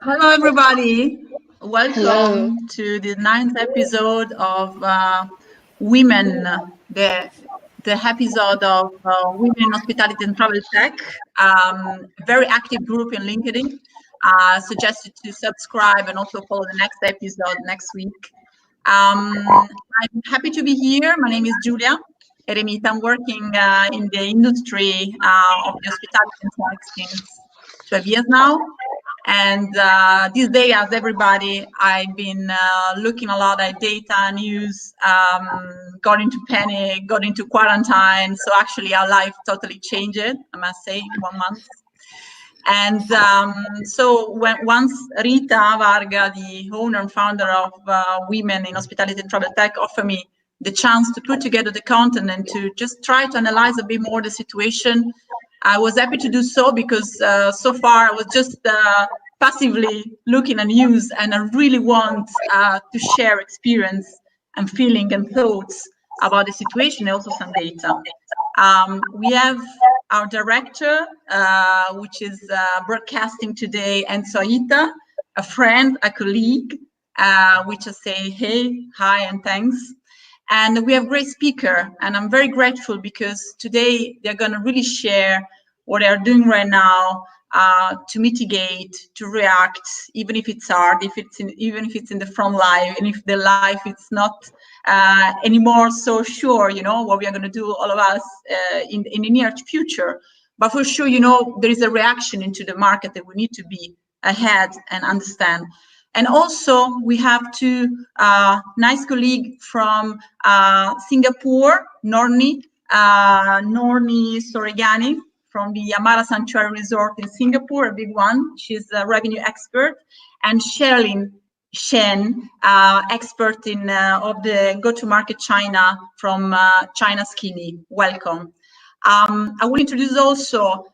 Hello, everybody. Welcome Hello. to the 9th episode of Women, the episode of Women in Hospitality and Travel Tech. Very active group in LinkedIn. Suggested to subscribe and also follow the next episode next week. I'm happy to be here. My name is Giulia. Eremita. I'm working in the industry of the hospitality and tech since 12 years now. And these days, as everybody, I've been looking a lot at data, news, got into panic, got into quarantine. So actually our life totally changed, I must say, in 1 month. And so once Rita Varga, the owner and founder of Women in Hospitality and Travel Tech, offered me the chance to put together the content and to just try to analyze a bit more the situation, I was happy to do so because so far I was just passively looking at news, and I really want to share experience and feeling and thoughts about the situation, and also some data. We have our director, which is broadcasting today, and Soita, a friend, a colleague, which I say, hey, hi, and thanks. And we have great speaker, and I'm very grateful because today they're going to really share what they're doing right now to mitigate, to react, even if it's hard, even if it's in the front line, and if the life is not anymore so sure, you know, what we are going to do, all of us, in the near future. But for sure, you know, there is a reaction into the market that we need to be ahead and understand. And also, we have two nice colleagues from Singapore, Norni, Ghani, from the Amara Sanctuary Resort in Singapore, a big one. She's a revenue expert. And Sheryl, Shen, expert in of the go-to-market China from China Skinny. Welcome. I will introduce also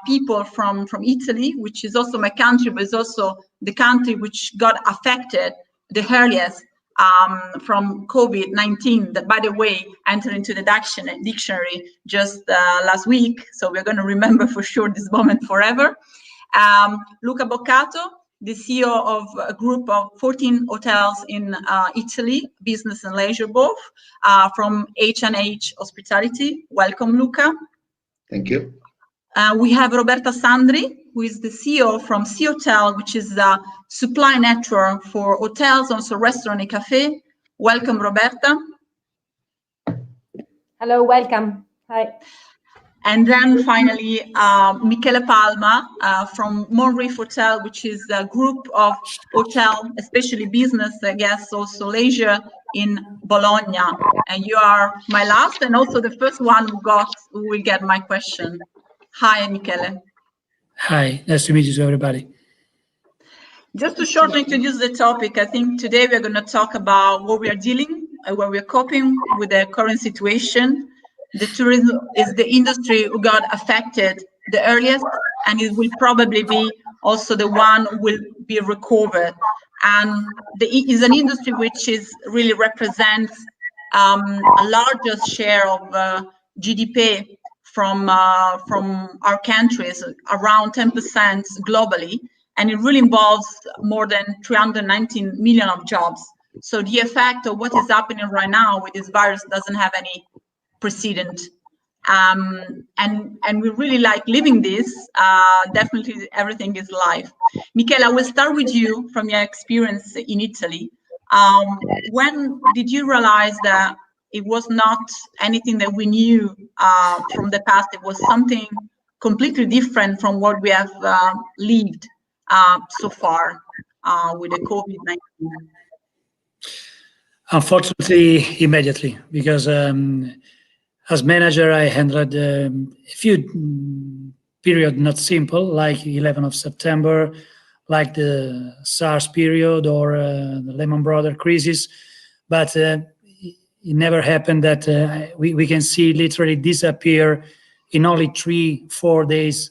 people from Italy, which is also my country, but it's also the country which got affected the earliest from COVID-19, that, by the way, entered into the dictionary just last week. So we're going to remember for sure this moment forever. Luca Boccato, the CEO of a group of 14 hotels in Italy, business and leisure both, from H&H Hospitality. Welcome, Luca. Thank you. We have Roberta Sandri, who is the CEO from CenterHotels, which is a supply network for hotels, also restaurant and cafe. Welcome, Roberta. Hello, welcome. Hi. And then finally, Michele Palma from Monrif Hotel, which is a group of hotel, especially business, I guess, also leisure in Bologna. And you are my last and also the first one who will get my question. Hi, Michele. Hi, nice to meet you, everybody. Just to shortly introduce the topic, I think today we're going to talk about what we are dealing, where we're coping with the current situation. The tourism is the industry who got affected the earliest, and it will probably be also the one who will be recovered. And it is an industry which is really represents a larger share of GDP from our countries, around 10% globally, and it really involves more than 319 million of jobs. So the effect of what is happening right now with this virus doesn't have any precedent, and we really like living this. Definitely everything is live. Michele, I will start with you from your experience in Italy. When did you realize that it was not anything that we knew from the past? It was something completely different from what we have lived so far with the COVID-19. Unfortunately, immediately, because as manager, I handled a few period not simple, like 11th of September, like the SARS period or the Lehman Brothers crisis, but it never happened that we can see literally disappear in only 3-4 days,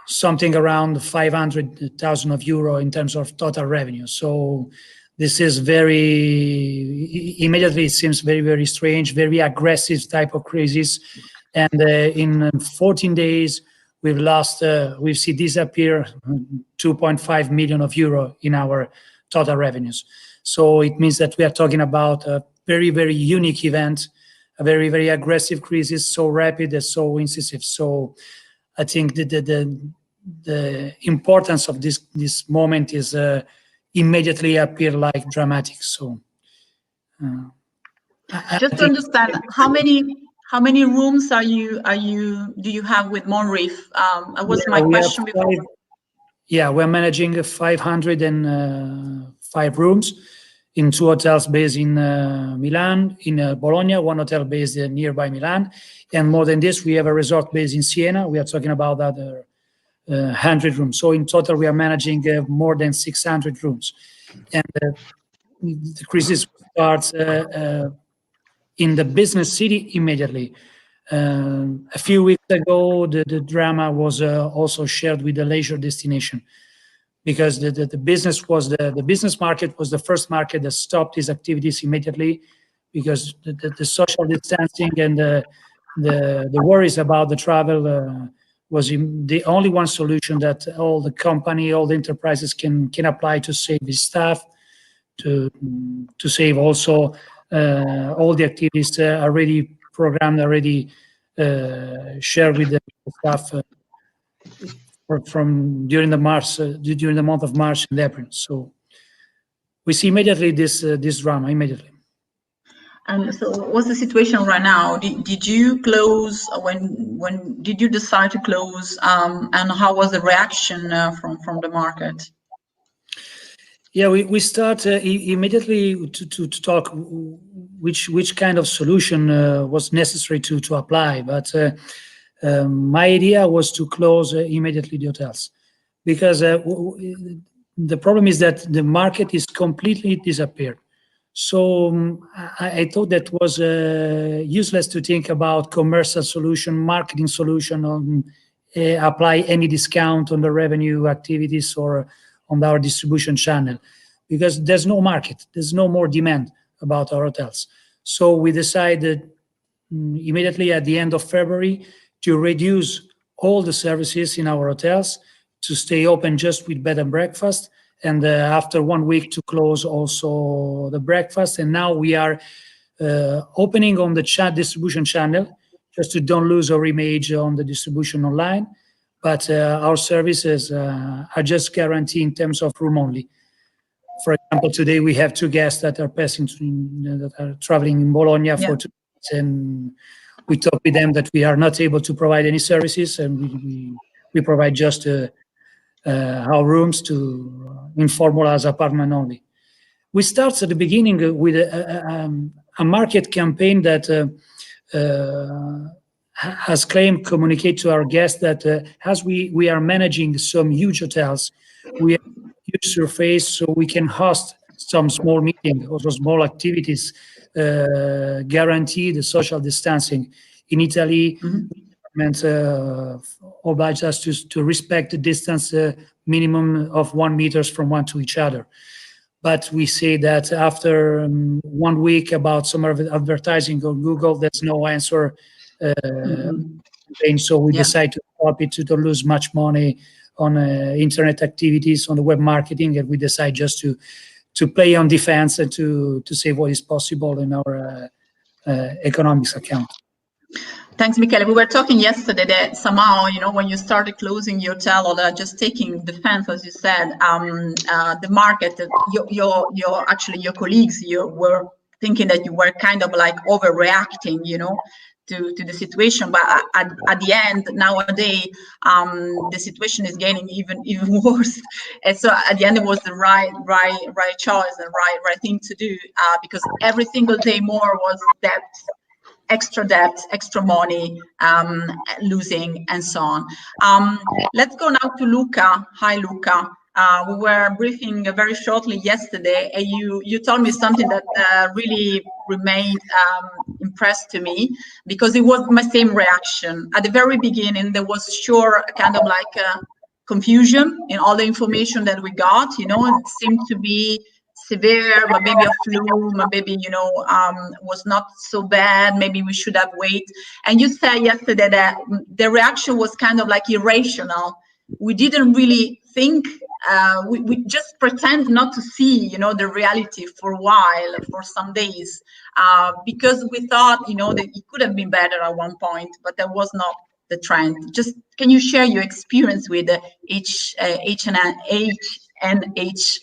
something around 500,000 euro in terms of total revenue. So this is immediately it seems very, very strange, very aggressive type of crisis. And in 14 days, we've seen disappear 2.5 million of euro in our total revenues. So it means that we are talking about a very, very unique event, a very, very aggressive crisis, so rapid and so incisive. So I think the importance of this moment is immediately appear like dramatic. So just to understand, how many rooms do you have with Monrif? Was my question before. We're managing 505 rooms in 2 hotels based in Milan, in Bologna, 1 hotel based nearby Milan, and more than this, we have a resort based in Siena. We are talking about other 100 rooms. So in total, we are managing more than 600 rooms, and the crisis starts in the business city immediately. A few weeks ago, the drama was also shared with the leisure destination, because the business market was the first market that stopped its activities immediately, because the social distancing and the worries about the travel was the only one solution that all the enterprises can apply to save its staff, to save also all the activities already programmed, already shared with the staff from during the month of March and April. So we see immediately this drama immediately. And so, what's the situation right now? Did you close when did you decide to close? And how was the reaction from the market? Yeah, we start immediately to talk which kind of solution was necessary to apply. But my idea was to close immediately the hotels, because the problem is that the market is completely disappeared. So I thought that was useless to think about commercial solution, marketing solution, on apply any discount on the revenue activities or on our distribution channel, because there's no market, there's no more demand about our hotels. So we decided immediately at the end of February to reduce all the services in our hotels, to stay open just with bed and breakfast, and after 1 week to close also the breakfast. And now we are opening on the distribution channel, just to don't lose our image on the distribution online. But our services are just guaranteed in terms of room only. For example, today we have 2 guests that are that are traveling in Bologna for 2 weeks, and we talk with them that we are not able to provide any services, and we provide just our rooms to informal as apartment only. We start at the beginning with a market campaign that has claimed communicate to our guests that as we are managing some huge hotels, we have huge surface, so we can host some small meetings, also small activities, guarantee the social distancing. In Italy, government oblige us to respect the distance minimum of 1 meter from one to each other. But we say that after 1 week about some advertising on Google, there's no answer. And so we decide to stop it, to don't lose much money on internet activities, on the web marketing, and we decide just to play on defense and to save what is possible in our economics account. Thanks, Michele. We were talking yesterday that somehow, when you started closing your hotel or just taking defense, as you said, the market, your colleagues, you were thinking that you were kind of like overreacting, to the situation. But at the end, nowadays, the situation is getting even worse. And so at the end, it was the right choice and right thing to do, because every single day more was debt, extra money, losing, and so on. Let's go now to Luca. Hi, Luca. We were briefing very shortly yesterday, and you told me something that really remained impressed to me, because it was my same reaction. At the very beginning, there was sure kind of like confusion in all the information that we got. It seemed to be severe, but maybe a flu, maybe, you know, was not so bad, maybe we should have waited. And you said yesterday that the reaction was kind of like irrational. We didn't really think, we just pretend not to see, you know, the reality for a while, for some days, because we thought, you know, that it could have been better at one point, but that was not the trend. Just, can you share your experience with HNH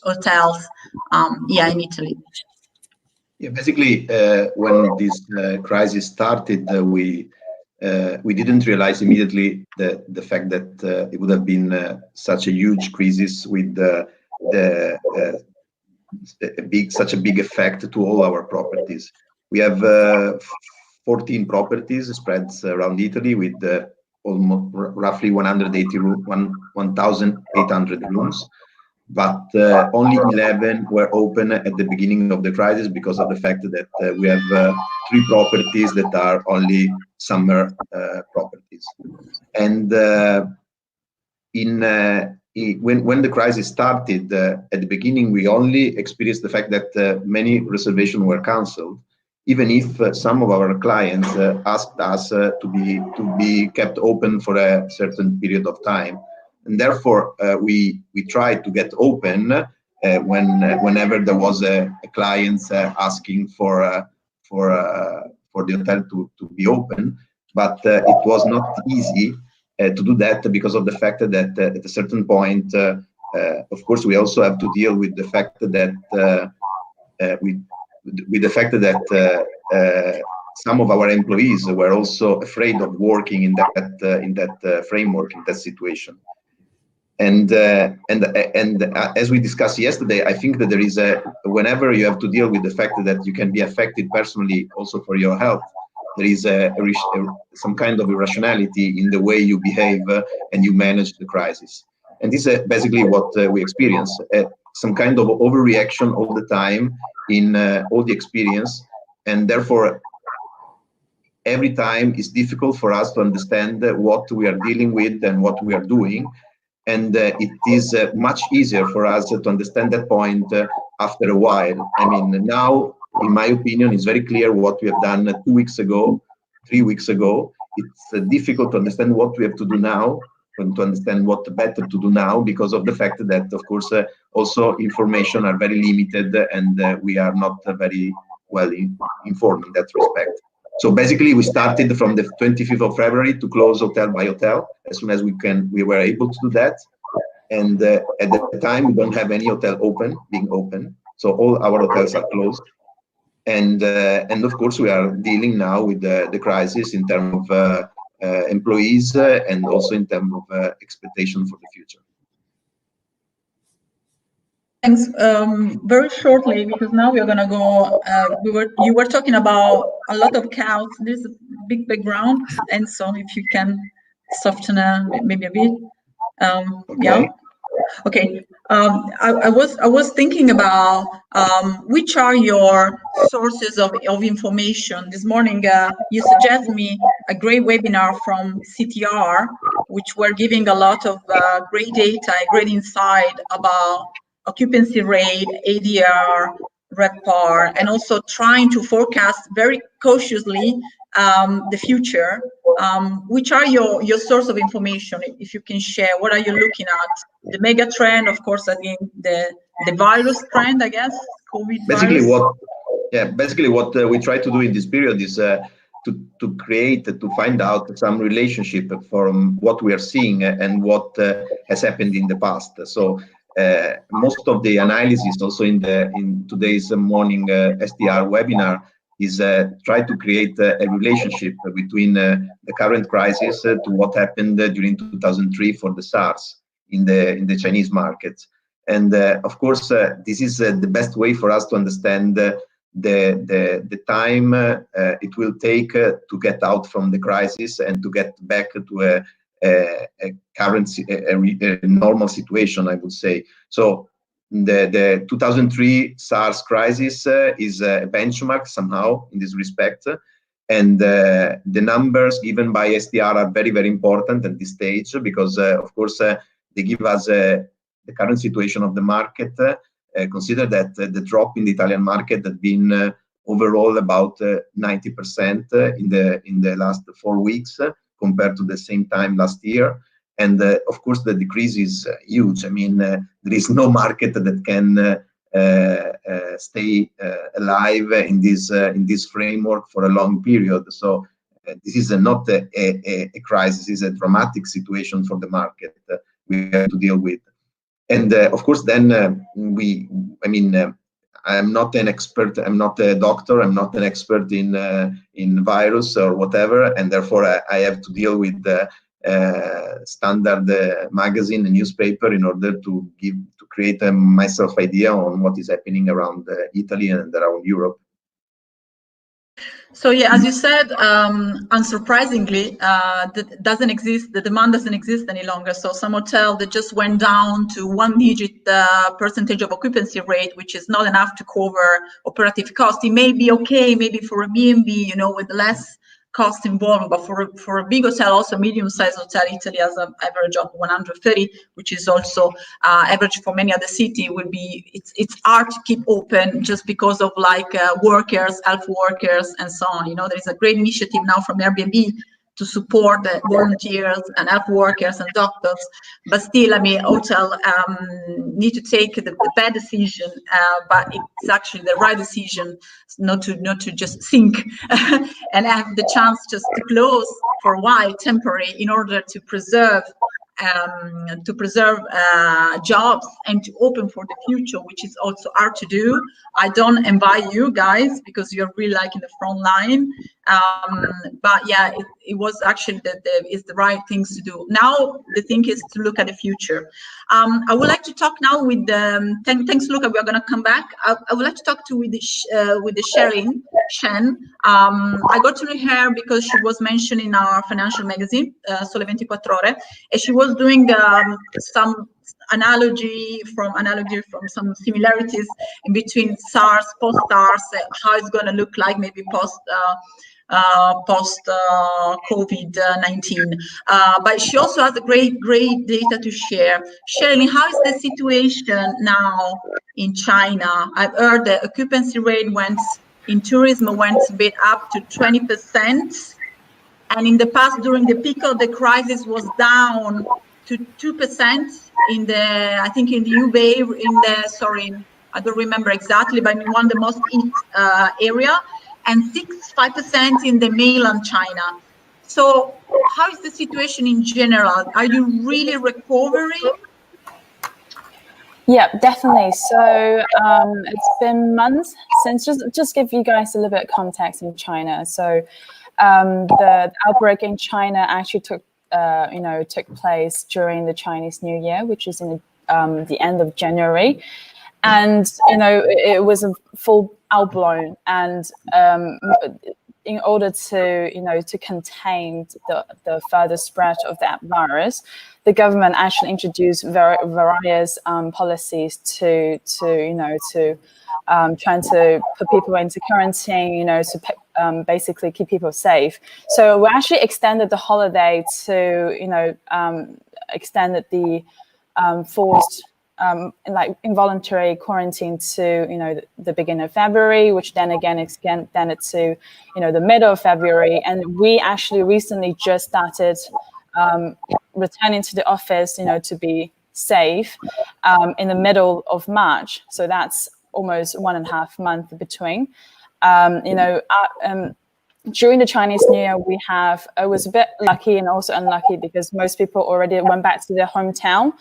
hotels, in Italy? Yeah, basically, when this crisis started, we didn't realize immediately the fact that it would have been such a huge crisis with such a big effect to all our properties. We have 14 properties spread around Italy with almost roughly 1,800 rooms, but only 11 were open at the beginning of the crisis because of the fact that we have 3 properties that are only summer properties. And when the crisis started, at the beginning, we only experienced the fact that many reservations were cancelled, even if some of our clients asked us to be kept open for a certain period of time. And therefore, we tried to get open whenever there was a client asking for the hotel to be open. But it was not easy to do that because of the fact that at a certain point, of course, we also have to deal with the fact that some of our employees were also afraid of working in that framework, in that situation. And as we discussed yesterday, I think that there is whenever you have to deal with the fact that you can be affected personally also for your health, there is some kind of irrationality in the way you behave and you manage the crisis. And this is basically what we experience, some kind of overreaction all the time in all the experience. And therefore, every time it's difficult for us to understand what we are dealing with and what we are doing. And it is much easier for us to understand that point after a while. I mean, now, in my opinion, it's very clear what we have done 2 weeks ago, 3 weeks ago. It's difficult to understand what we have to do now and to understand what better to do now because of the fact that, of course, also information are very limited and we are not very well informed in that respect. So basically, we started from the 25th of February to close hotel by hotel as soon as we were able to do that. And at the time, we don't have any hotel being open. So all our hotels are closed. And of course, we are dealing now with the crisis in terms of employees and also in terms of expectation for the future. Thanks. Very shortly, because now we are going to go. You were talking about a lot of cows. There's a big background, and so if you can soften maybe a bit. Okay. Yeah. Okay. I was thinking about which are your sources of information. This morning, you suggested me a great webinar from CTR, which were giving a lot of great data, great insight about occupancy rate, ADR, RevPAR, and also trying to forecast very cautiously the future. Which are your source of information? If you can share, what are you looking at? The mega trend, of course, again, the virus trend, I guess, COVID basically virus. Basically what we try to do in this period is to find out some relationship from what we are seeing and what has happened in the past. So most of the analysis also in today's morning STR webinar is try to create a relationship between the current crisis to what happened during 2003 for the SARS in the Chinese market. And of course, this is the best way for us to understand the time it will take to get out from the crisis and to get back to a current a normal situation, I would say. So the 2003 SARS crisis is a benchmark somehow in this respect, and the numbers given by STR are very, very important at this stage because, of course, they give us the current situation of the market consider that the drop in the Italian market had been overall about 90% in the last 4 weeks compared to the same time last year. And of course, the decrease is huge. I mean, there is no market that can stay alive in this framework for a long period. So this is not a crisis; it's a dramatic situation for the market we have to deal with. And of course, then I'm not an expert. I'm not a doctor. I'm not an expert in virus or whatever, and therefore I have to deal with the standard magazine and newspaper in order to create myself idea on what is happening around Italy and around Europe. So yeah, as you said, unsurprisingly, the demand doesn't exist any longer. So some hotel that just went down to 1-digit percentage of occupancy rate, which is not enough to cover operative cost. It may be okay, maybe for a B&B, with less cost involved, but for a big hotel, also medium-sized hotel, Italy has an average of 130, which is also average for many other cities. It's hard to keep open just because of workers, health workers, and so on. There is a great initiative now from Airbnb to support the volunteers and health workers and doctors, but still, hotel need to take the bad decision, but it's actually the right decision not to just sink and have the chance just to close for a while, temporary, in order to preserve jobs and to open for the future, which is also hard to do. I don't envy you guys because you're really in the front line. But yeah, it was actually is the right things to do. Now the thing is to look at the future. I would like to talk now with thanks, Luca. We are going to come back. I would like to talk with the Shen. I got to know her because she was mentioned in our financial magazine, Sole 24 Ore, and she was doing some analogy from some similarities in between SARS, post-SARS, how it's going to look like maybe post COVID-19. But she also has a great data to share. Sheryl, how is the situation now in China? I've heard the occupancy rate in tourism went a bit up to 20%. And in the past, during the peak of the crisis, was down to 2% in the Hubei, I don't remember exactly, but in one of the most eat area, and 5% in the mainland China. So how is the situation in general? Are you really recovering? Yeah, definitely. So it's been months since, just give you guys a little bit of context in China. So the outbreak in China actually took place during the Chinese New Year, which is in the end of January. And, it was a full outblown. And in order to contain the further spread of that virus, the government actually introduced various policies to trying to put people into quarantine, to basically keep people safe. So we actually extended the holiday to, extended the forced involuntary quarantine to the beginning of February, which then again extended to the middle of February. And we actually recently just started returning to the office to be safe in the middle of March. So that's almost 1.5 months between. During the Chinese New Year, I was a bit lucky and also unlucky because most people already went back to their hometown.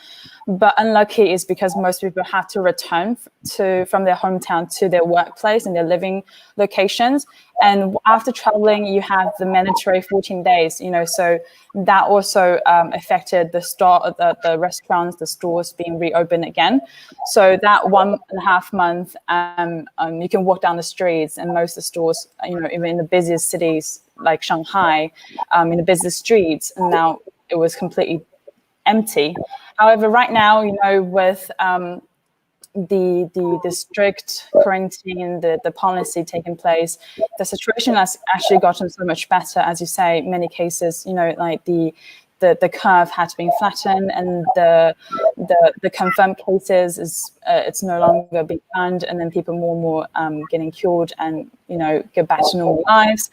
But unlucky is because most people have to return from their hometown to their workplace and their living locations. And after traveling, you have the mandatory 14 days, so that also affected the restaurants, the stores being reopened again. So that 1.5 months, you can walk down the streets and most of the stores, even in the busiest cities like Shanghai, in the busiest streets, and now it was completely empty. However, right now, with the strict quarantine, the policy taking place, the situation has actually gotten so much better. As you say, many cases, like the the curve had been flattened, and the confirmed cases is it's no longer being found, and then people more and more getting cured and get back to normal lives.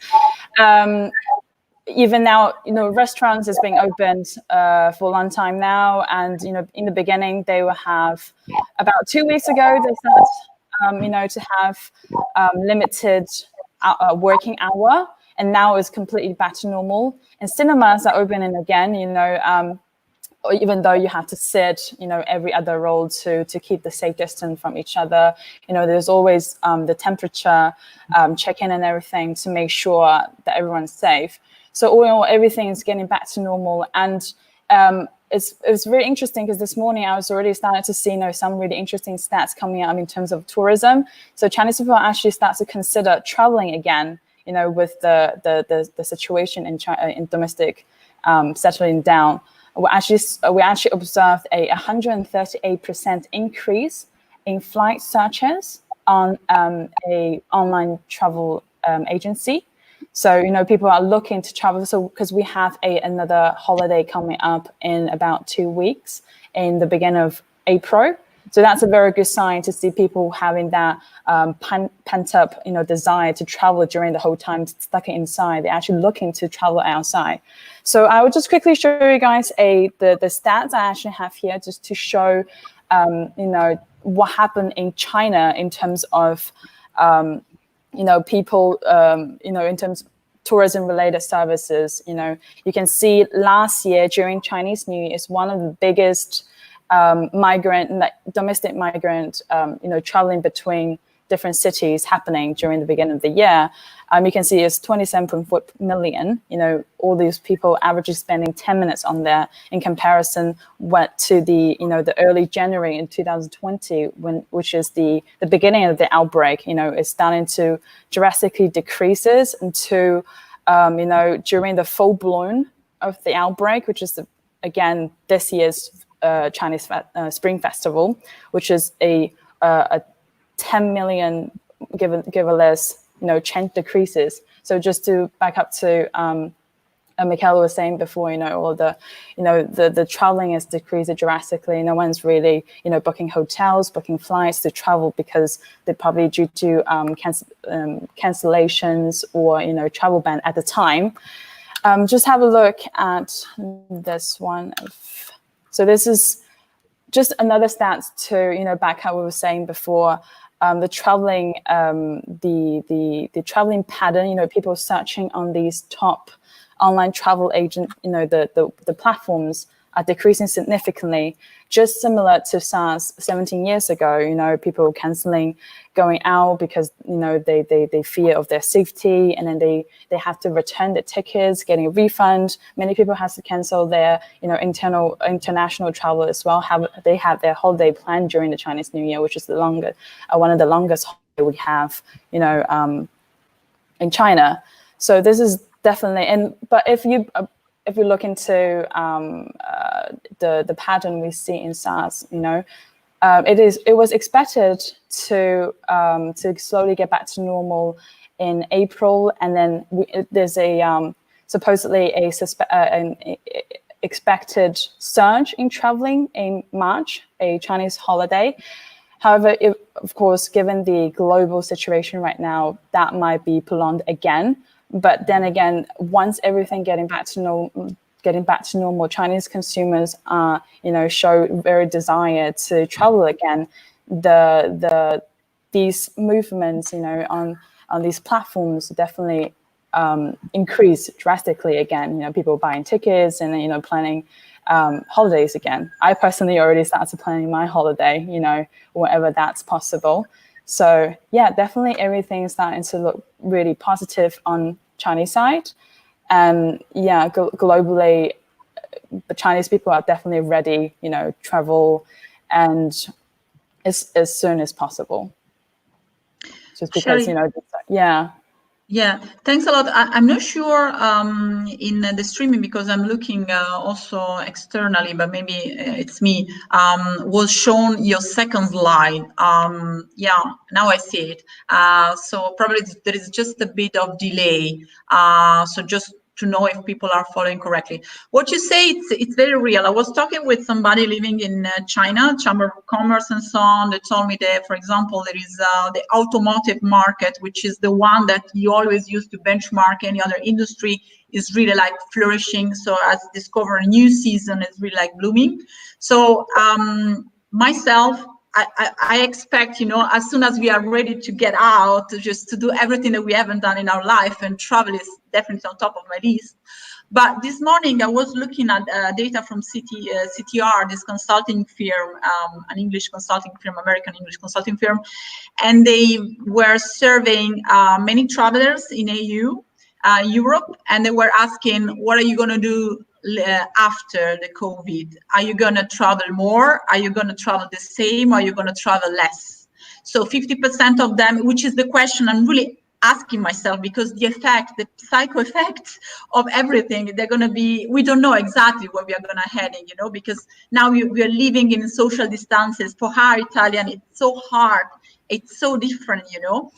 Even now, restaurants is being opened for a long time now, and in the beginning they will have about 2 weeks ago they started to have limited working hour, and now it's completely back to normal. And cinemas are opening again, even though you have to sit, every other row to keep the safe distance from each other. There's always the temperature check-in and everything to make sure that everyone's safe. So all in all, everything is getting back to normal. And it's really interesting because this morning I was already starting to see some really interesting stats coming out in terms of tourism. So Chinese people actually start to consider traveling again, with the situation in China, in domestic settling down. We actually observed a 138% increase in flight searches on a online travel agency. So, people are looking to travel. So because we have another holiday coming up in about 2 weeks in the beginning of April. So that's a very good sign to see people having that pent up, desire to travel during the whole time stuck inside. They're actually looking to travel outside. So I will just quickly show you guys the stats I actually have here just to show, what happened in China in terms of, people, in terms of tourism-related services. You can see last year during Chinese New Year is one of the biggest domestic migrant, traveling between different cities happening during the beginning of the year. You can see it's 27.4 million. All these people averagely spending 10 minutes on there. In comparison, went to the early January in 2020, which is the beginning of the outbreak. It's starting to drastically decreases into during the full blown of the outbreak, which is again this year's Chinese Spring Festival, which is a 10 million give or less, change decreases. So just to back up to Michele was saying before, all the traveling is decreased drastically. No one's really, booking hotels, booking flights to travel because they're probably due to cancellations or, travel ban at the time. Just have a look at this one. So this is just another stats to, back how we were saying before. The traveling, the traveling pattern, people searching on these top online travel agent, the platforms are decreasing significantly, just similar to SARS 17 years ago. People canceling going out because, they fear of their safety, and then they have to return the tickets, getting a refund. Many people have to cancel their, international travel as well. They have their holiday planned during the Chinese New Year, which is one of the longest holiday we have, in China. So this is definitely, but if you look into the pattern we see in SARS, it was expected to slowly get back to normal in April, and then there's a supposedly an expected surge in traveling in March, a Chinese holiday. However, of course, given the global situation right now, that might be prolonged again. But then again, once everything getting back to normal, Chinese consumers are, show very desire to travel again. These movements, on these platforms definitely increase drastically again. People buying tickets and planning holidays again. I personally already started planning my holiday, whenever that's possible. So yeah, definitely everything is starting to look really positive on Chinese side. And yeah, globally, the Chinese people are definitely ready, travel and as soon as possible. Just because, yeah. Yeah, thanks a lot. I'm not sure in the streaming, because I'm looking also externally, but maybe it's me, was shown your second slide. Yeah, now I see it. So probably there is just a bit of delay. So just to know if people are following correctly. What you say, it's very real. I was talking with somebody living in China, Chamber of Commerce and so on. They told me that, for example, there is the automotive market, which is the one that you always use to benchmark any other industry, is really like flourishing. So as discover a new season, is really like blooming. So myself, I expect, you know, as soon as we are ready to get out, just to do everything that we haven't done in our life, and travel is definitely on top of my list. But this morning I was looking at data from CTR, this consulting firm, an English consulting firm, American English consulting firm, and they were surveying many travelers in EU, Europe, and they were asking, what are you going to do after the COVID? Are you going to travel more? Are you going to travel the same? Are you going to travel less? So 50% of them, which is the question I'm really asking myself, because the effect, the psycho effects of everything, they're going to be, we don't know exactly where we are going to heading, you know, because now we are living in social distances. For our Italian, it's so hard. It's so different, you know.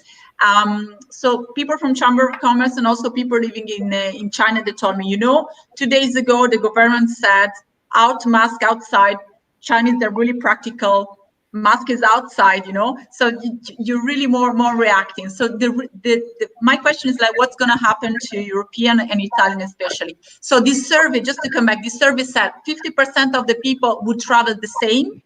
So people from Chamber of Commerce and also people living in China, they told me, you know, 2 days ago, the government said mask outside. Chinese, they're really practical. Mask is outside, you know, so you're really more reacting. So my question is like, what's going to happen to European and Italian especially? So this survey, just to come back, this survey said 50% of the people would travel the same,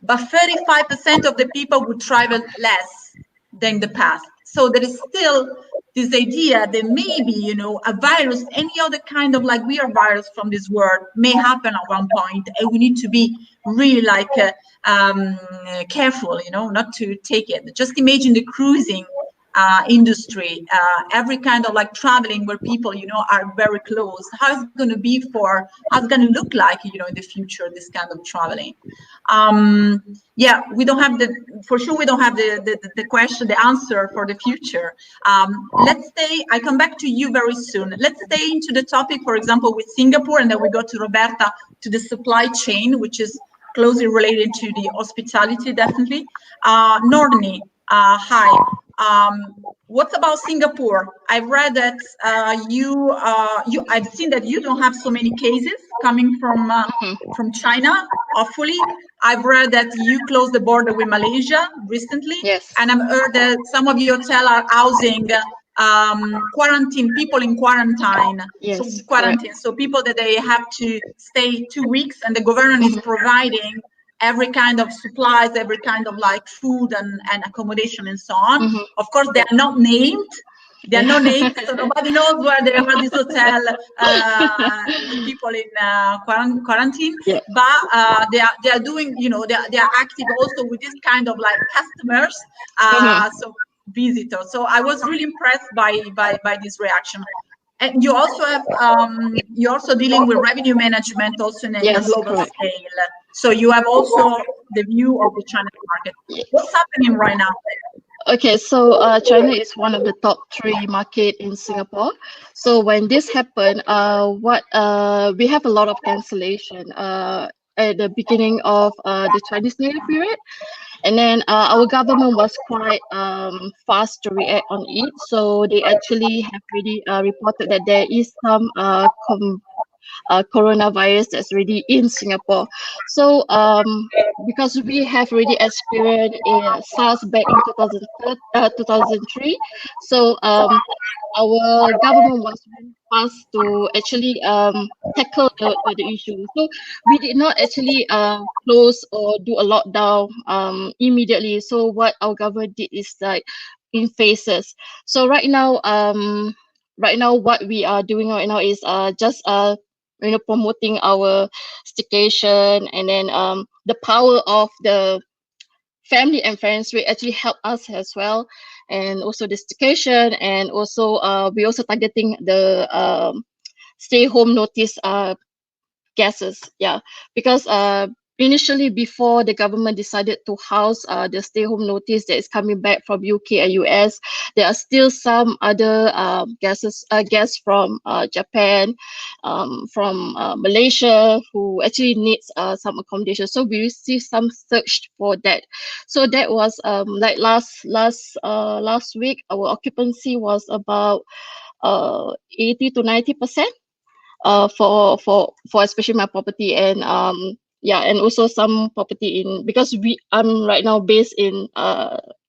but 35% of the people would travel less than the past. So there is still this idea that maybe, you know, a virus, any other kind of like weird virus from this world may happen at one point, and we need to be really like careful, you know, not to take it. Just imagine the cruising industry, every kind of like traveling where people, you know, are very close. How it's going to be how's going to look like, you know, in the future, this kind of traveling. Yeah, we don't have for sure we don't have the answer for the future. Let's stay, I come back to you very soon. Let's stay into the topic, for example, with Singapore, and then we go to Roberta, to the supply chain, which is closely related to the hospitality, definitely. Norni, hi. What about Singapore? I've read that I've seen that you don't have so many cases coming from China, hopefully. I've read that you closed the border with Malaysia recently. Yes. And I've heard that some of your hotels are housing people in quarantine. Yes, so quarantine. Correct. So people that they have to stay 2 weeks, and the government is providing every kind of supplies, every kind of like food and accommodation and so on. Of course, they are not named. They are not named, so nobody knows where they are, this hotel, people in quarantine. Yeah. But they are doing, you know, they are active also with this kind of like customers, so visitors. So I was really impressed by this reaction. And you also have you're also dealing with revenue management also in a global scale. So you have also the view of the China market. What's happening right now there? Okay, so China is one of the top 3 market in Singapore. So when this happened, we have a lot of cancellation at the beginning of the Chinese New Year period. And then our government was quite fast to react on it. So they actually have already reported that there is some coronavirus that's already in Singapore. So because we have already experienced SARS back in 2003, so our government was fast to actually tackle the issue. So we did not actually close or do a lockdown immediately. So what our government did is like in phases. So right now what we are doing right now is just promoting our staycation, and then the power of the family and friends will actually help us as well, and also the staycation, and also we also targeting the stay home notice guests, because initially, before the government decided to house the stay home notice that is coming back from UK and US, there are still some other guests from Japan, from Malaysia, who actually needs some accommodation. So we received some search for that. So that was like last week, our occupancy was about 80 to 90%. For especially my property, and yeah, and also some property because I'm right now based in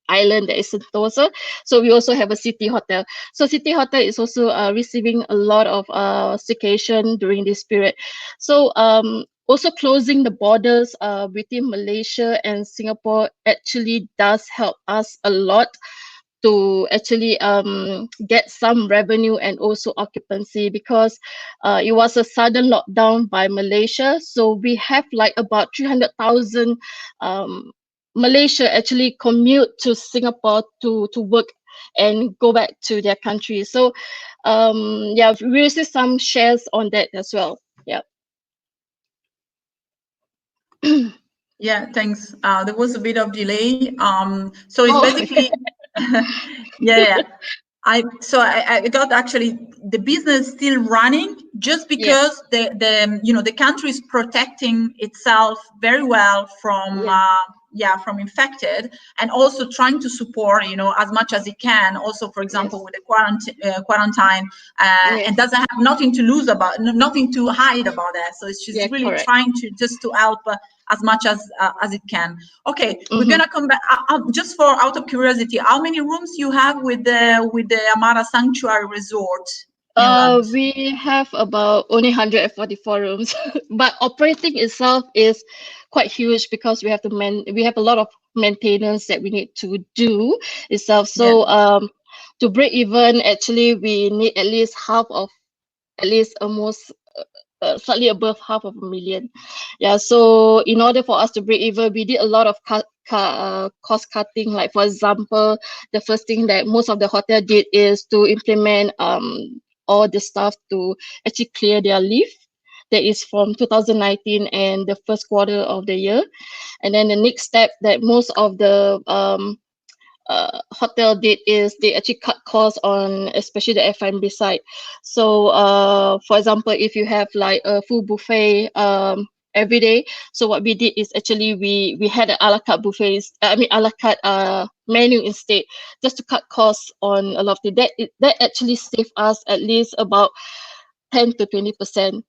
island that is Sentosa, so we also have a city hotel. So city hotel is also receiving a lot of staycation during this period. So also closing the borders between Malaysia and Singapore actually does help us a lot to actually get some revenue and also occupancy, because it was a sudden lockdown by Malaysia. So we have like about 300,000 Malaysia actually commute to Singapore to work and go back to their country. So yeah, we received some shares on that as well. Yeah. Yeah, thanks. There was a bit of delay. So it's basically, yeah. I got actually the business still running just because the country is protecting itself very well from from infected, and also trying to support as much as it can. Also, for example, with the quarantine, and doesn't have nothing to lose about, nothing to hide about that. So it's just really trying to help as much as it can. Okay, we're gonna come back. Just for out of curiosity, how many rooms you have with the Amara Sanctuary Resort? We have about only 144 rooms, but operating itself is quite huge because we have a lot of maintenance that we need to do itself. So to break even, actually, we need at least almost slightly above $500,000. Yeah, so in order for us to break even, we did a lot of cost cutting. Like, for example, the first thing that most of the hotel did is to implement all the staff to actually clear their leave. That is from 2019 and the first quarter of the year. And then the next step that most of the hotel did is they actually cut costs on especially the F&B side. So for example, if you have like a full buffet every day, so what we did is actually we had an a la carte buffets, a la carte menu instead, just to cut costs on a lot of that actually saved us at least about 10 to 20%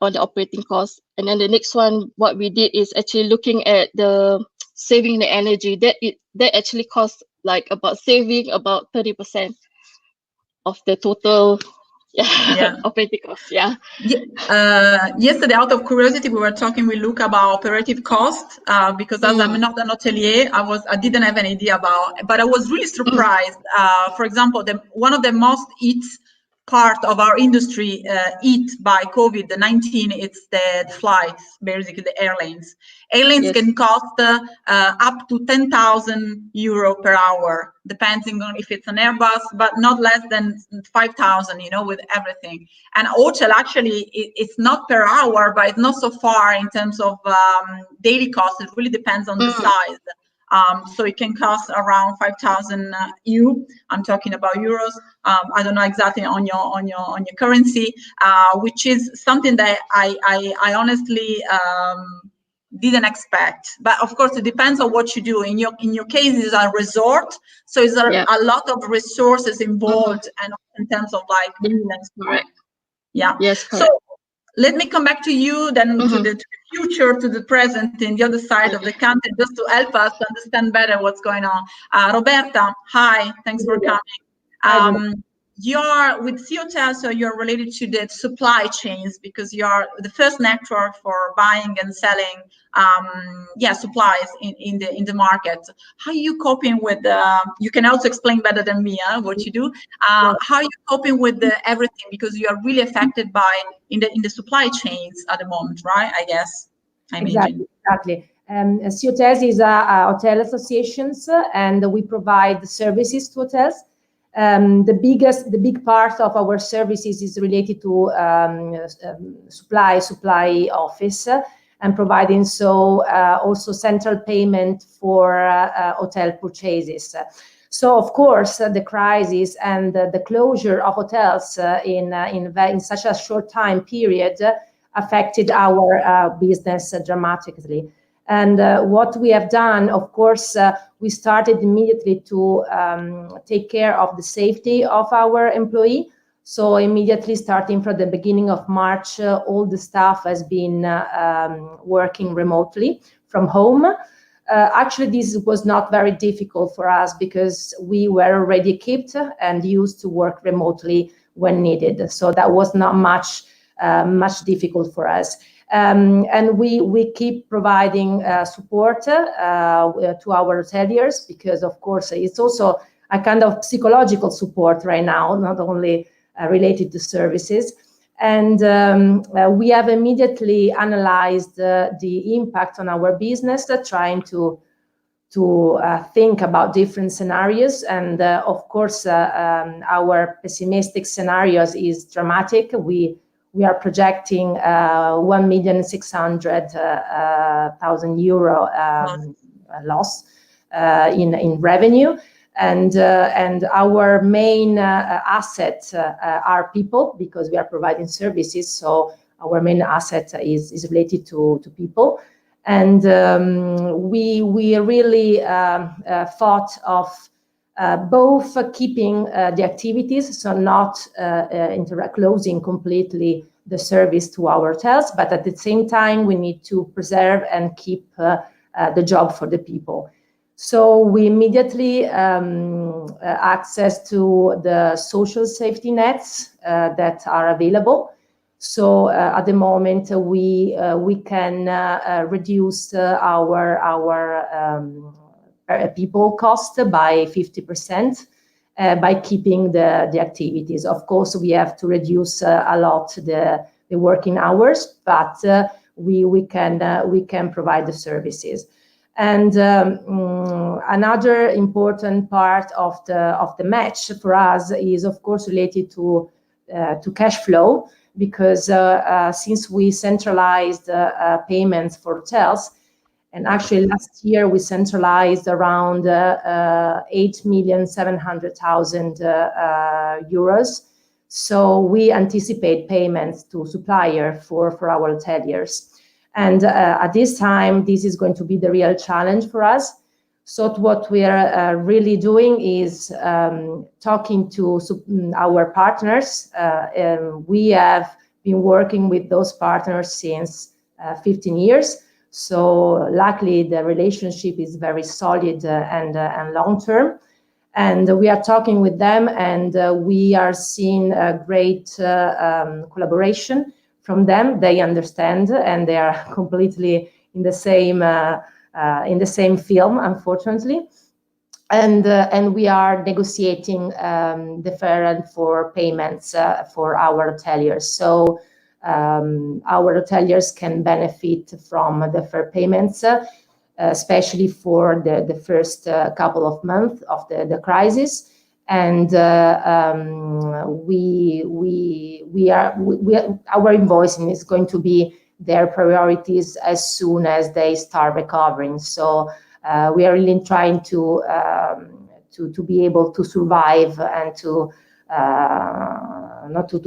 on the operating costs. And then the next one, what we did is actually looking at the saving the energy. That actually costs like saving about 30% of the total operating costs. Yesterday, out of curiosity, we were talking with Luca about operative cost because as I'm not an hotelier, I didn't have an idea about, but I was really surprised. For example, one of the most part of our industry hit by COVID-19, it's the flights, basically the airlines. Airlines can cost up to 10,000 euro per hour, depending on if it's an Airbus, but not less than 5,000, with everything. And hotel actually, it's not per hour, but it's not so far in terms of daily cost. It really depends on the size. So it can cost around 5,000 EU. I'm talking about euros. I don't know exactly on your currency, which is something that I honestly didn't expect. But of course, it depends on what you do. In your case, it's a resort, so it's a lot of resources involved, and in terms of like maintenance. Correct. Yes. Correct. So let me come back to you then to the future, to the present, and the other side of the country, just to help us to understand better what's going on. Roberta, hi, thanks for coming. You're with CenterHotels, so you're related to the supply chains because you're the first network for buying and selling supplies in the market. How are you coping with you can also explain better than me what you do. How are you coping with everything, because you are really affected by in the supply chains at the moment, right? I guess. Exactly. CenterHotels is a hotel associations, and we provide services to hotels. The big part of our services is related to supply office, and providing also central payment for hotel purchases. So of course the crisis and the closure of hotels in such a short time period affected our business dramatically. And what we have done, of course, we started immediately to take care of the safety of our employee. So immediately starting from the beginning of March, all the staff has been working remotely from home. Actually, this was not very difficult for us because we were already equipped and used to work remotely when needed. So that was not much difficult for us. And we keep providing support to our hoteliers, because of course it's also a kind of psychological support right now, not only related to services. And we have immediately analyzed the impact on our business, trying to think about different scenarios. And of course, our pessimistic scenarios is dramatic. We are projecting 1,600,000 euro loss in revenue. And our main asset are people, because we are providing services. So our main asset is related to people. And we really thought of both keeping the activities, so not closing completely the service to our hotels, but at the same time we need to preserve and keep the job for the people. So we immediately access to the social safety nets that are available. So at the moment we can reduce our people cost by 50% by keeping the activities. Of course, we have to reduce a lot the working hours, but we can provide the services. And another important part of the match for us is, of course, related to cash flow, because since we centralized payments for hotels, and actually last year we centralized around 8,700,000 euros. So we anticipate payments to supplier for our hoteliers. And at this time, this is going to be the real challenge for us. So what we are really doing is talking to our partners. We have been working with those partners since 15 years. So luckily, the relationship is very solid and long-term. And we are talking with them, and we are seeing a great collaboration from them. They understand, and they are completely in the same film, unfortunately. And we are negotiating deferral for payments for our hoteliers. So our hoteliers can benefit from deferred payments, especially for the first couple of months of the crisis. And our invoicing is going to be their priorities as soon as they start recovering. So we are really trying to be able to survive and to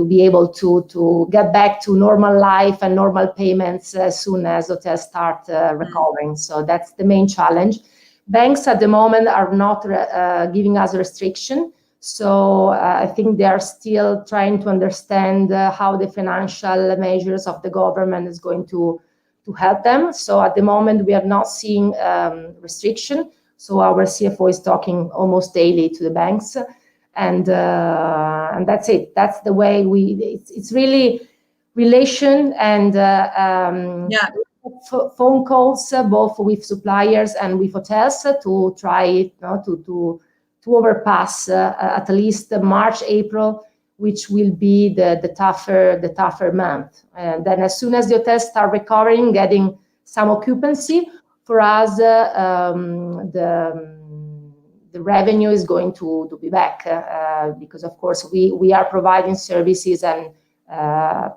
be able to get back to normal life and normal payments as soon as hotels start recovering. So that's the main challenge. Banks at the moment are not giving us a restriction. So I think they are still trying to understand how the financial measures of the government is going to help them. So at the moment, we are not seeing restriction. So our CFO is talking almost daily to the banks. And that's it. That's the way it's really relation and phone calls, both with suppliers and with hotels, to try to overpass at least March, April, which will be the tougher month. And then as soon as the hotels start recovering, getting some occupancy, for us, the revenue is going to be back because, of course, we are providing services and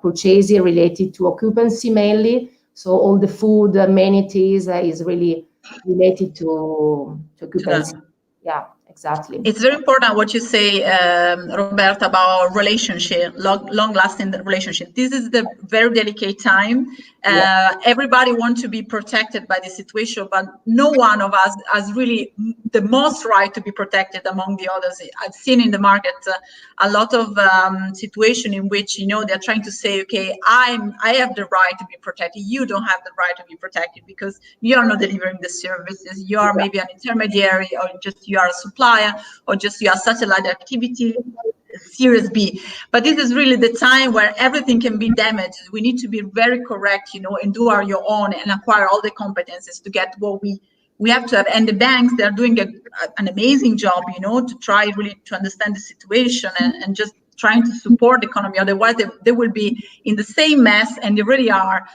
purchasing related to occupancy mainly. So all the food, amenities is really related to occupancy. Yeah, Exactly. It's very important what you say, Roberta, about relationship, long-lasting relationship. This is the very delicate time. Everybody wants to be protected by the situation, but no one of us has really the most right to be protected among the others. I've seen in the market a lot of situation in which, you know, they're trying to say, okay, I have the right to be protected. You don't have the right to be protected because you are not delivering the services. You are maybe an intermediary, or just you are a supplier, or just you are satellite activity, Series B. But this is really the time where everything can be damaged. We need to be very correct, you know, and do your own and acquire all the competences to get what we have to have. And the banks, they're doing an amazing job, you know, to try really to understand the situation and just trying to support the economy. Otherwise, they will be in the same mess, and they really are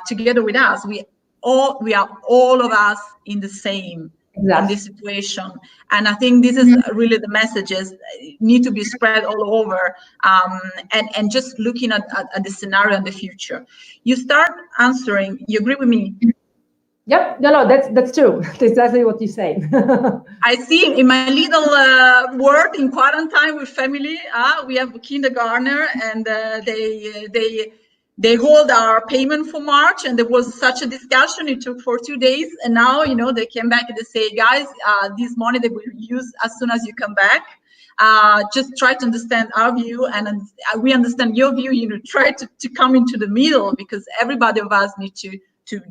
together with us. We are all of us in the same. Exactly. In this situation, and I think this is really the messages need to be spread all over, and just looking at the scenario in the future. You start answering. You agree with me? Yep. No, that's true. That's exactly what you say. I see in my little work in quarantine with family. We have a kindergartner, and they hold our payment for March, and there was such a discussion. It took for 2 days, and now, you know, they came back and they say, guys, this money they will use as soon as you come back. Just try to understand our view, and we understand your view. You know, try to come into the middle, because everybody of us need to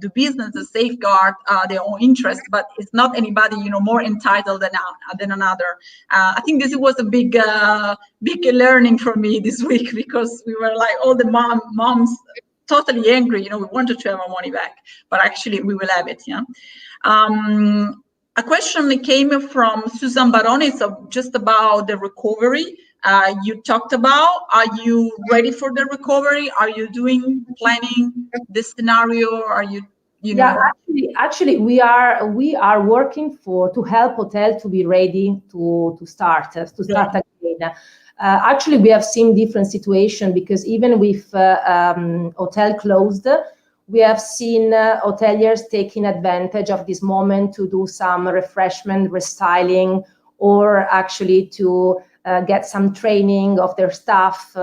do business to safeguard their own interest, but it's not anybody, you know, more entitled than another. I think this was a big learning for me this week, because we were like all the moms totally angry. You know, we wanted to have our money back, but actually we will have it. Yeah. A question came from Susan Baroni, so just about the recovery. You talked about, are you ready for the recovery? Are you planning this scenario? Are you know? Actually, we are working to help hotel to be ready to start again. Actually, we have seen different situations, because even with hotel closed, we have seen hoteliers taking advantage of this moment to do some refreshment, restyling, or actually to get some training of their staff,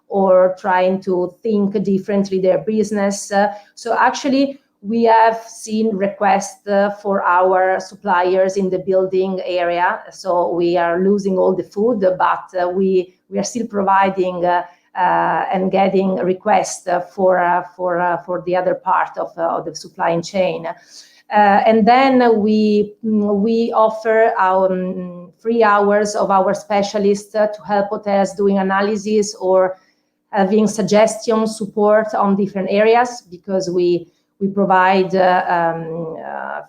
or trying to think differently their business. So actually, we have seen requests for our suppliers in the building area. So we are losing all the food, but we are still providing and getting requests for the other part of the supply chain. And then we offer our 3 hours of our specialists to help hotels doing analysis or having suggestion support on different areas, because we provide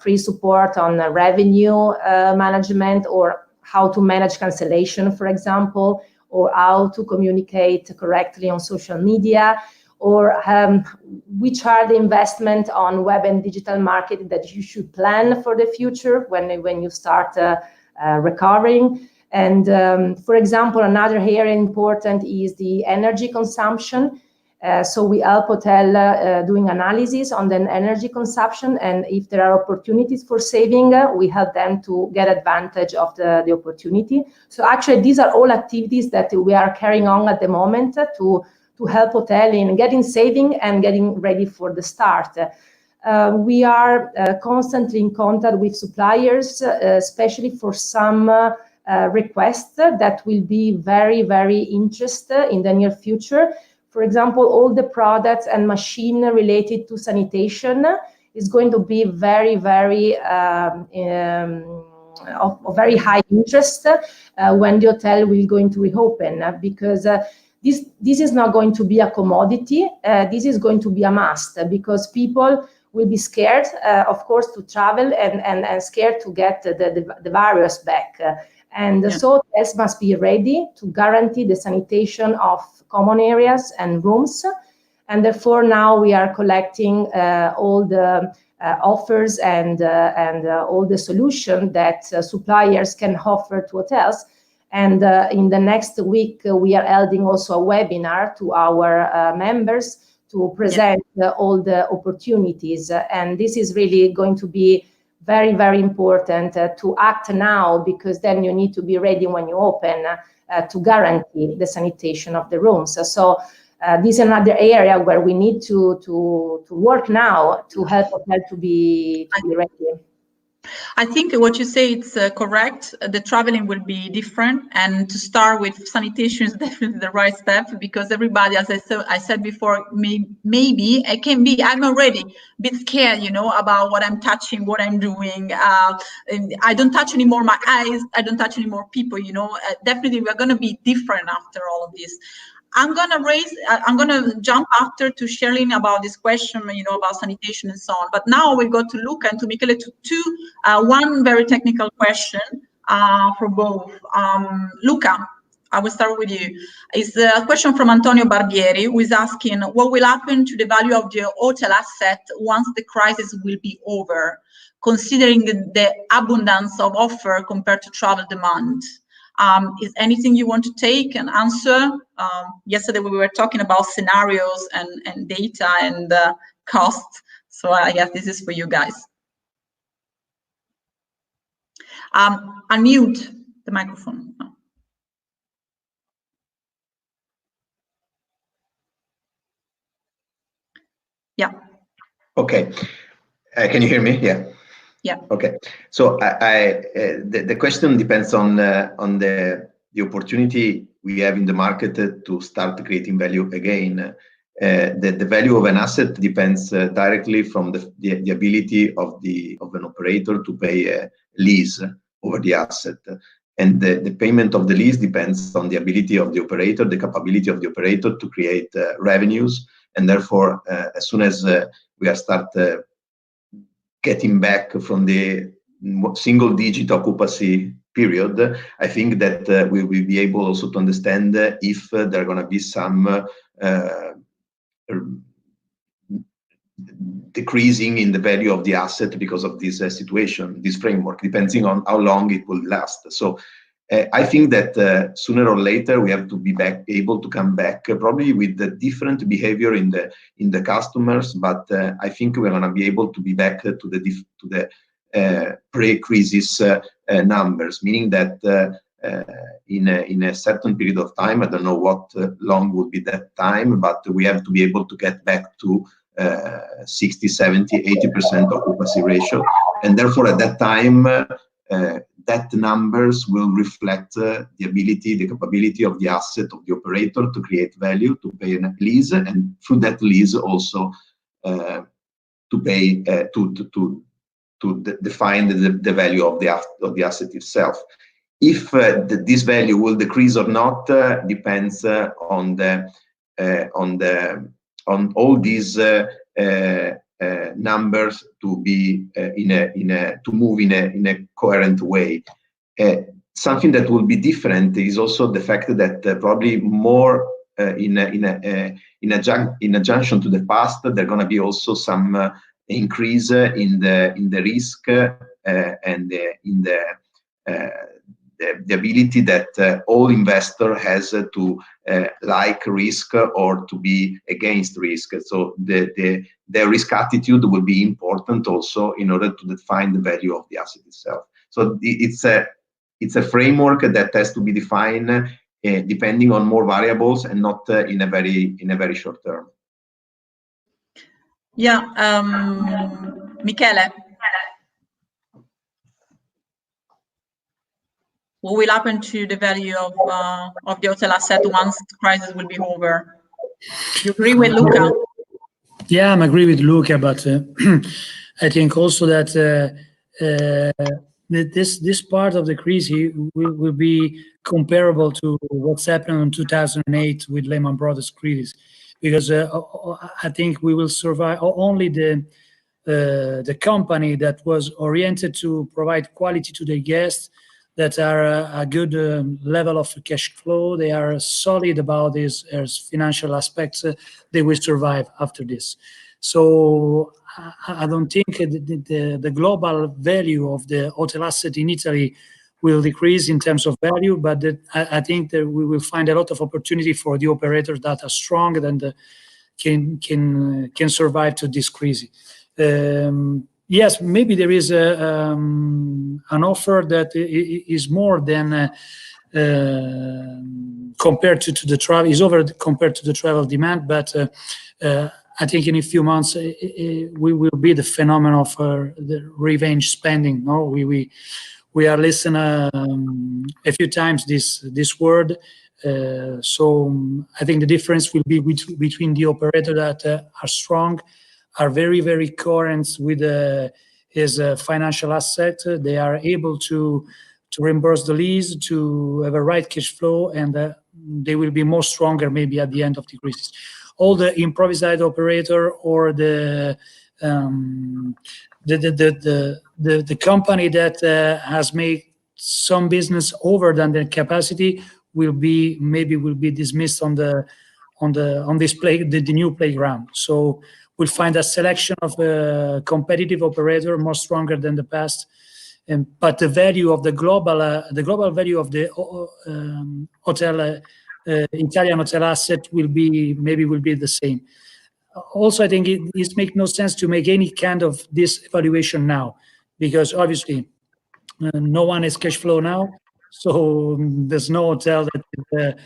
free support on revenue management, or how to manage cancellation, for example, or how to communicate correctly on social media, or which are the investment on web and digital marketing that you should plan for the future when you start recovering. And for example, another area important is the energy consumption. So we help hotel doing analysis on the energy consumption, and if there are opportunities for saving, we help them to get advantage of the opportunity. So actually, these are all activities that we are carrying on at the moment to help hotel in getting saving and getting ready for the start. We are constantly in contact with suppliers, especially for some requests that will be very, very interested in the near future. For example, all the products and machine related to sanitation is going to be very, very of very high interest when the hotel will going to reopen, because this is not going to be a commodity. This is going to be a must, because people will be scared, of course, to travel and scared to get the virus back. So hotels must be ready to guarantee the sanitation of common areas and rooms. And therefore, now we are collecting all the offers and all the solutions that suppliers can offer to hotels. And in the next week, we are holding also a webinar to our members to present all the opportunities. And this is really going to be very, very important to act now, because then you need to be ready when you open to guarantee the sanitation of the rooms. So this is another area where we need to work now to help hotel to be ready. I think what you say it's correct. The traveling will be different, and to start with sanitation is definitely the right step, because everybody, as I said before, maybe it can be. I'm already a bit scared, you know, about what I'm touching, what I'm doing. I don't touch anymore my eyes. I don't touch anymore people. You know, definitely we're going to be different after all of this. I'm gonna jump after to Sheryl about this question, you know, about sanitation and so on. But now we go to Luca and to Michele to one very technical question for both. Luca, I will start with you. It's a question from Antonio Barbieri, who is asking, what will happen to the value of the hotel asset once the crisis will be over, considering the abundance of offer compared to travel demand? Is anything you want to take and answer? Yesterday we were talking about scenarios and data and cost. So I guess this is for you guys. Unmute the microphone. Yeah. Okay. Can you hear me? Yeah. Yeah. Okay. So the question depends on the opportunity we have in the market to start creating value again. The value of an asset depends directly from the ability of an operator to pay a lease over the asset. And the payment of the lease depends on the ability of the operator, the capability of the operator to create revenues. And therefore, as soon as we are start getting back from the single-digit occupancy period, I think that we will be able also to understand if there are going to be some decreasing in the value of the asset because of this situation, this framework, depending on how long it will last. So I think that sooner or later we have to be able to come back, probably with the different behavior in the customers. But I think we're going to be able to be back to the pre-crisis numbers, meaning that in a certain period of time, I don't know what long would be that time, but we have to be able to get back to 60, 70, 80% occupancy ratio, and therefore at that time. That numbers will reflect the ability, the capability of the asset of the operator to create value, to pay a lease, and through that lease also to pay to define the value of the asset itself. If this value will decrease or not depends on all these numbers to be to move in a coherent way. Something that will be different is also the fact that probably more in adjunction to the past, there are going to be also some increase in the risk and in the ability that all investor has to like risk or to be against risk. So the risk attitude will be important also in order to define the value of the asset itself. So it's a framework that has to be defined depending on more variables and not in a very short term. Yeah, Michele. What will happen to the value of the hotel asset once the crisis will be over? You agree with Luca? Yeah, I agree with Luca, but I think also that this part of the crisis will be comparable to what's happened in 2008 with Lehman Brothers crisis, because I think we will survive. Only the company that was oriented to provide quality to the guests, that are a good level of cash flow, they are solid about this financial aspects, they will survive after this. So I don't think the global value of the hotel asset in Italy will decrease in terms of value, but I think that we will find a lot of opportunity for the operators that are strong and can survive to this crisis. yes, maybe there is an offer that is more than compared to the travel, is over compared to the travel demand, but I think in a few months we will be the phenomenon of the revenge spending. No, we are listening a few times this word. So I think the difference will be between the operator that are strong, are very, very coherent with his financial asset. They are able to reimburse the lease, to have a right cash flow, and they will be more stronger maybe at the end of the crisis. All the improvised operator or the company that has made some business over than their capacity will be dismissed on this the new playground. So we'll find a selection of a competitive operator more stronger than the past. But the value of the global value of the hotel Italian hotel asset will be the same. Also, I think it makes no sense to make any kind of this evaluation now, because obviously no one has cash flow now, so there's no hotel that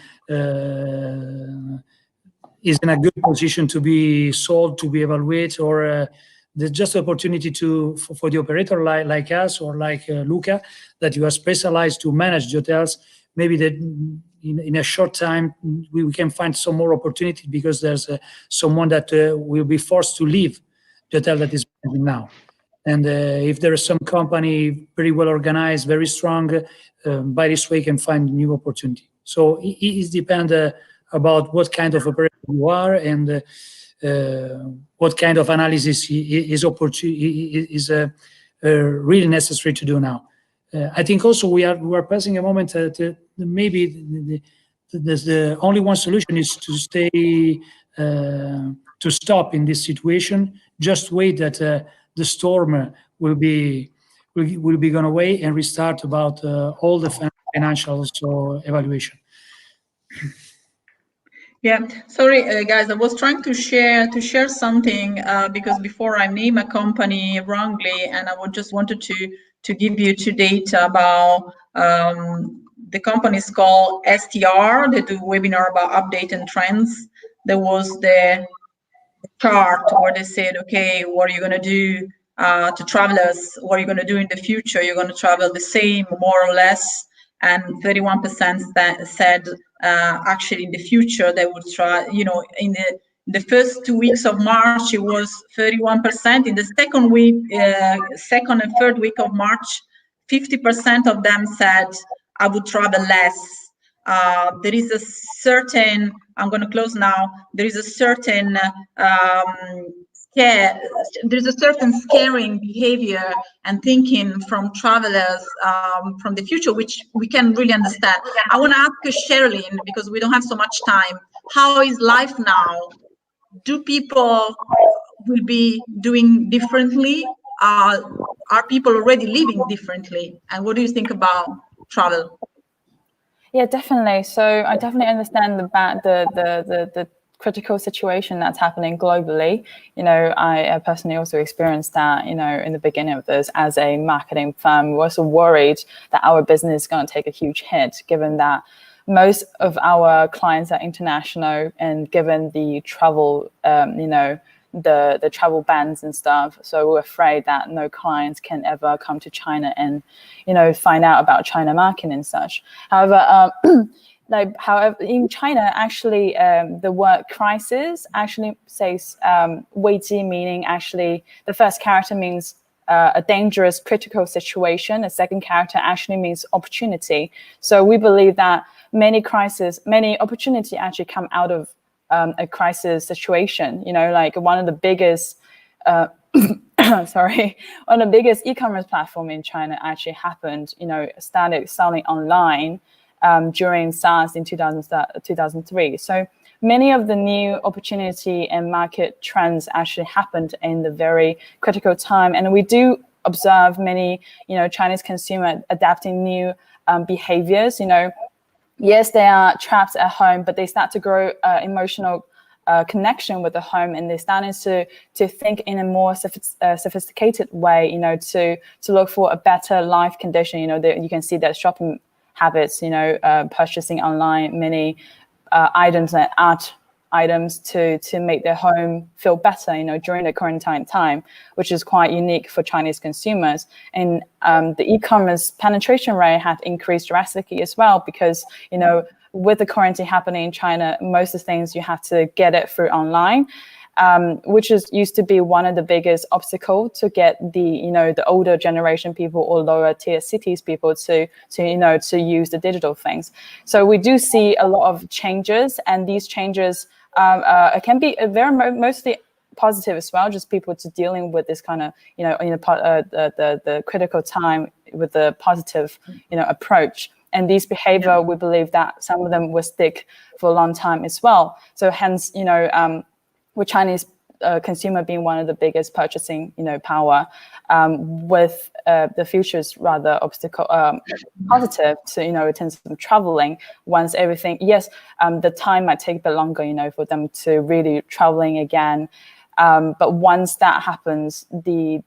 is in a good position to be sold, to be evaluated, or there's just opportunity for the operator like us or like Luca, that you are specialized to manage the hotels. Maybe that in a short time we can find some more opportunity, because there's someone that will be forced to leave the hotel that is managing now. And if there is some company very well organized, very strong, by this way can find new opportunity. So it depends about what kind of operator you are and what kind of analysis is really necessary to do now. I think also we are passing a moment that maybe the only one solution is to stay to stop in this situation. Just wait that the storm will be gone away and restart about all the financial evaluation. Yeah, sorry guys, I was trying to share something because before I name a company wrongly, and I would just wanted to give you two data about the company is called STR. They do webinar about update and trends. There was the chart where they said, okay, what are you going to do to travelers? What are you going to do in the future? You're going to travel the same, more or less. And 31% said actually in the future they would try, in the first 2 weeks of March, it was 31%. In the second week, second and third week of March, 50% of them said, I would travel less. There is a certain, I'm going to close now, there is a certain there's a certain scaring behavior and thinking from travelers from the future, which we can really understand. I want to ask Sheryl, because we don't have so much time, how is life now? Do people will be doing differently? Are people already living differently? And what do you think about travel? Yeah, definitely. So I definitely understand the critical situation that's happening globally. I personally also experienced that, in the beginning of this as a marketing firm. We're also worried that our business is going to take a huge hit, given that most of our clients are international, and given the travel, the travel bans and stuff. So we're afraid that no clients can ever come to China and, find out about China market and such. However, however, in China, actually, the word crisis actually says 危机, meaning actually the first character means a dangerous, critical situation. The second character actually means opportunity. So we believe that many opportunity actually come out of a crisis situation. Like one of the biggest, one of the biggest e-commerce platform in China actually happened, started selling online during SARS in 2003. So many of the new opportunity and market trends actually happened in the very critical time. And we do observe many, Chinese consumer adapting new behaviors. Yes, they are trapped at home, but they start to grow emotional connection with the home, and they're starting to think in a more sophisticated way, you know, to look for a better life condition. You know, you can see that shopping habits, you know, purchasing online many items and art items to make their home feel better, you know, during the quarantine time, which is quite unique for Chinese consumers. And the e-commerce penetration rate had increased drastically as well, because, you know, with the quarantine happening in China, most of the things you have to get it through online, which used to be one of the biggest obstacles to get the, you know, the older generation people or lower tier cities people to you know, to use the digital things. So we do see a lot of changes, and these changes can be mostly positive as well, just people to dealing with this kind of, you know, the critical time with the positive, you know, approach. And these behavior, we believe that some of them will stick for a long time as well. So hence, you know, with Chinese consumer being one of the biggest purchasing, you know, power, with the futures rather positive to, you know, in terms of traveling. Once everything, yes, the time might take a bit longer, you know, for them to really traveling again. But once that happens, the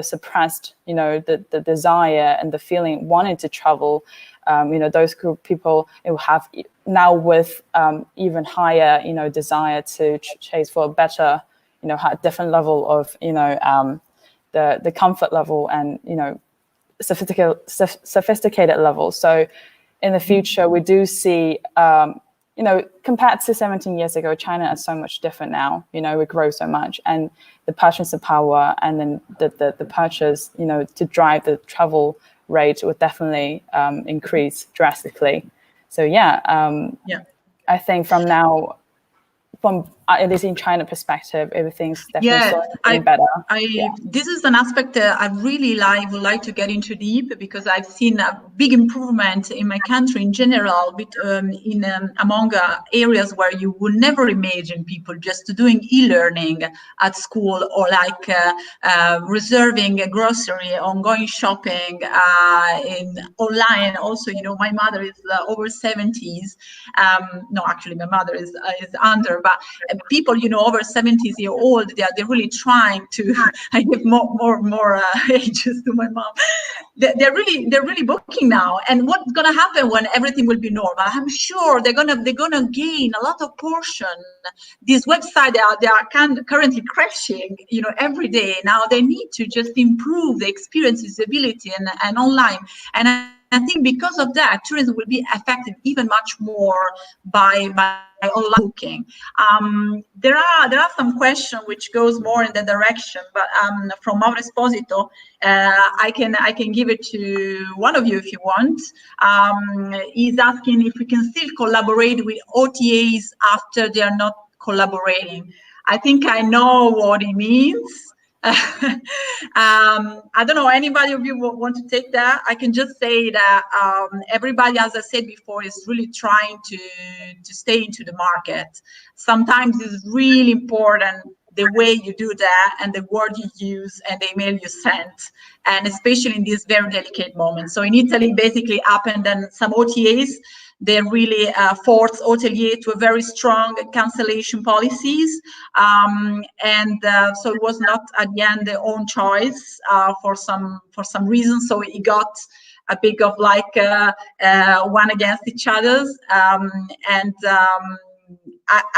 suppressed, you know, the desire and the feeling wanting to travel, you know, those group of people will have now with even higher, you know, desire to chase for a better, you know, different level of, you know, the comfort level and, you know, sophisticated level. So in the future, we do see, you know, compared to 17 years ago, China is so much different now. You know, we grow so much, and the purchasing power and then the purchase, you know, to drive the travel rate would definitely increase drastically. So yeah, I think from now, from at least in China perspective, everything's definitely getting better. This is an aspect I really would like to get into deep, because I've seen a big improvement in my country in general, among areas where you would never imagine people just doing e-learning at school, or like reserving a grocery, ongoing shopping online. Also, you know, my mother is over 70s. No, actually, my mother is under, but people, you know, over 70-year-old, they're really trying to. I give more ages to my mom. They're really booking now. And what's gonna happen when everything will be normal? I'm sure they're gonna gain a lot of portion. These websites they are currently crashing, you know, every day. Now they need to just improve the experience, usability, and online. And I think because of that, tourism will be affected even much more by online booking. There are some questions which goes more in the direction, but from Mauro Esposito, I can give it to one of you if you want. He's asking if we can still collaborate with OTAs after they are not collaborating. I think I know what he means. I don't know, anybody of you want to take that? I can just say that everybody, as I said before, is really trying to stay into the market. Sometimes it's really important the way you do that, and the word you use, and the email you send, and especially in this very delicate moment. So in Italy, basically happened, and some OTAs, they really forced hotelier to a very strong cancellation policies, so it was not at the end their own choice for some reason. So it got a bit of like one against each other,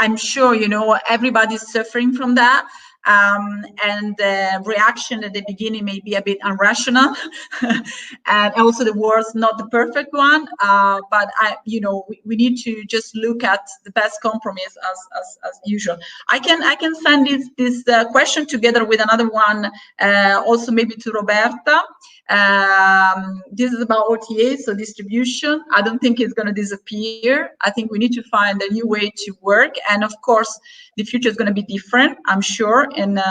I'm sure, you know, everybody's suffering from that. And the reaction at the beginning may be a bit irrational, and also the word's not the perfect one. But you know, we need to just look at the best compromise as usual. I can send this question together with another one, also maybe to Roberta. This is about OTA, so distribution. I don't think it's going to disappear. I think we need to find a new way to work, and of course, the future is going to be different, I'm sure, in the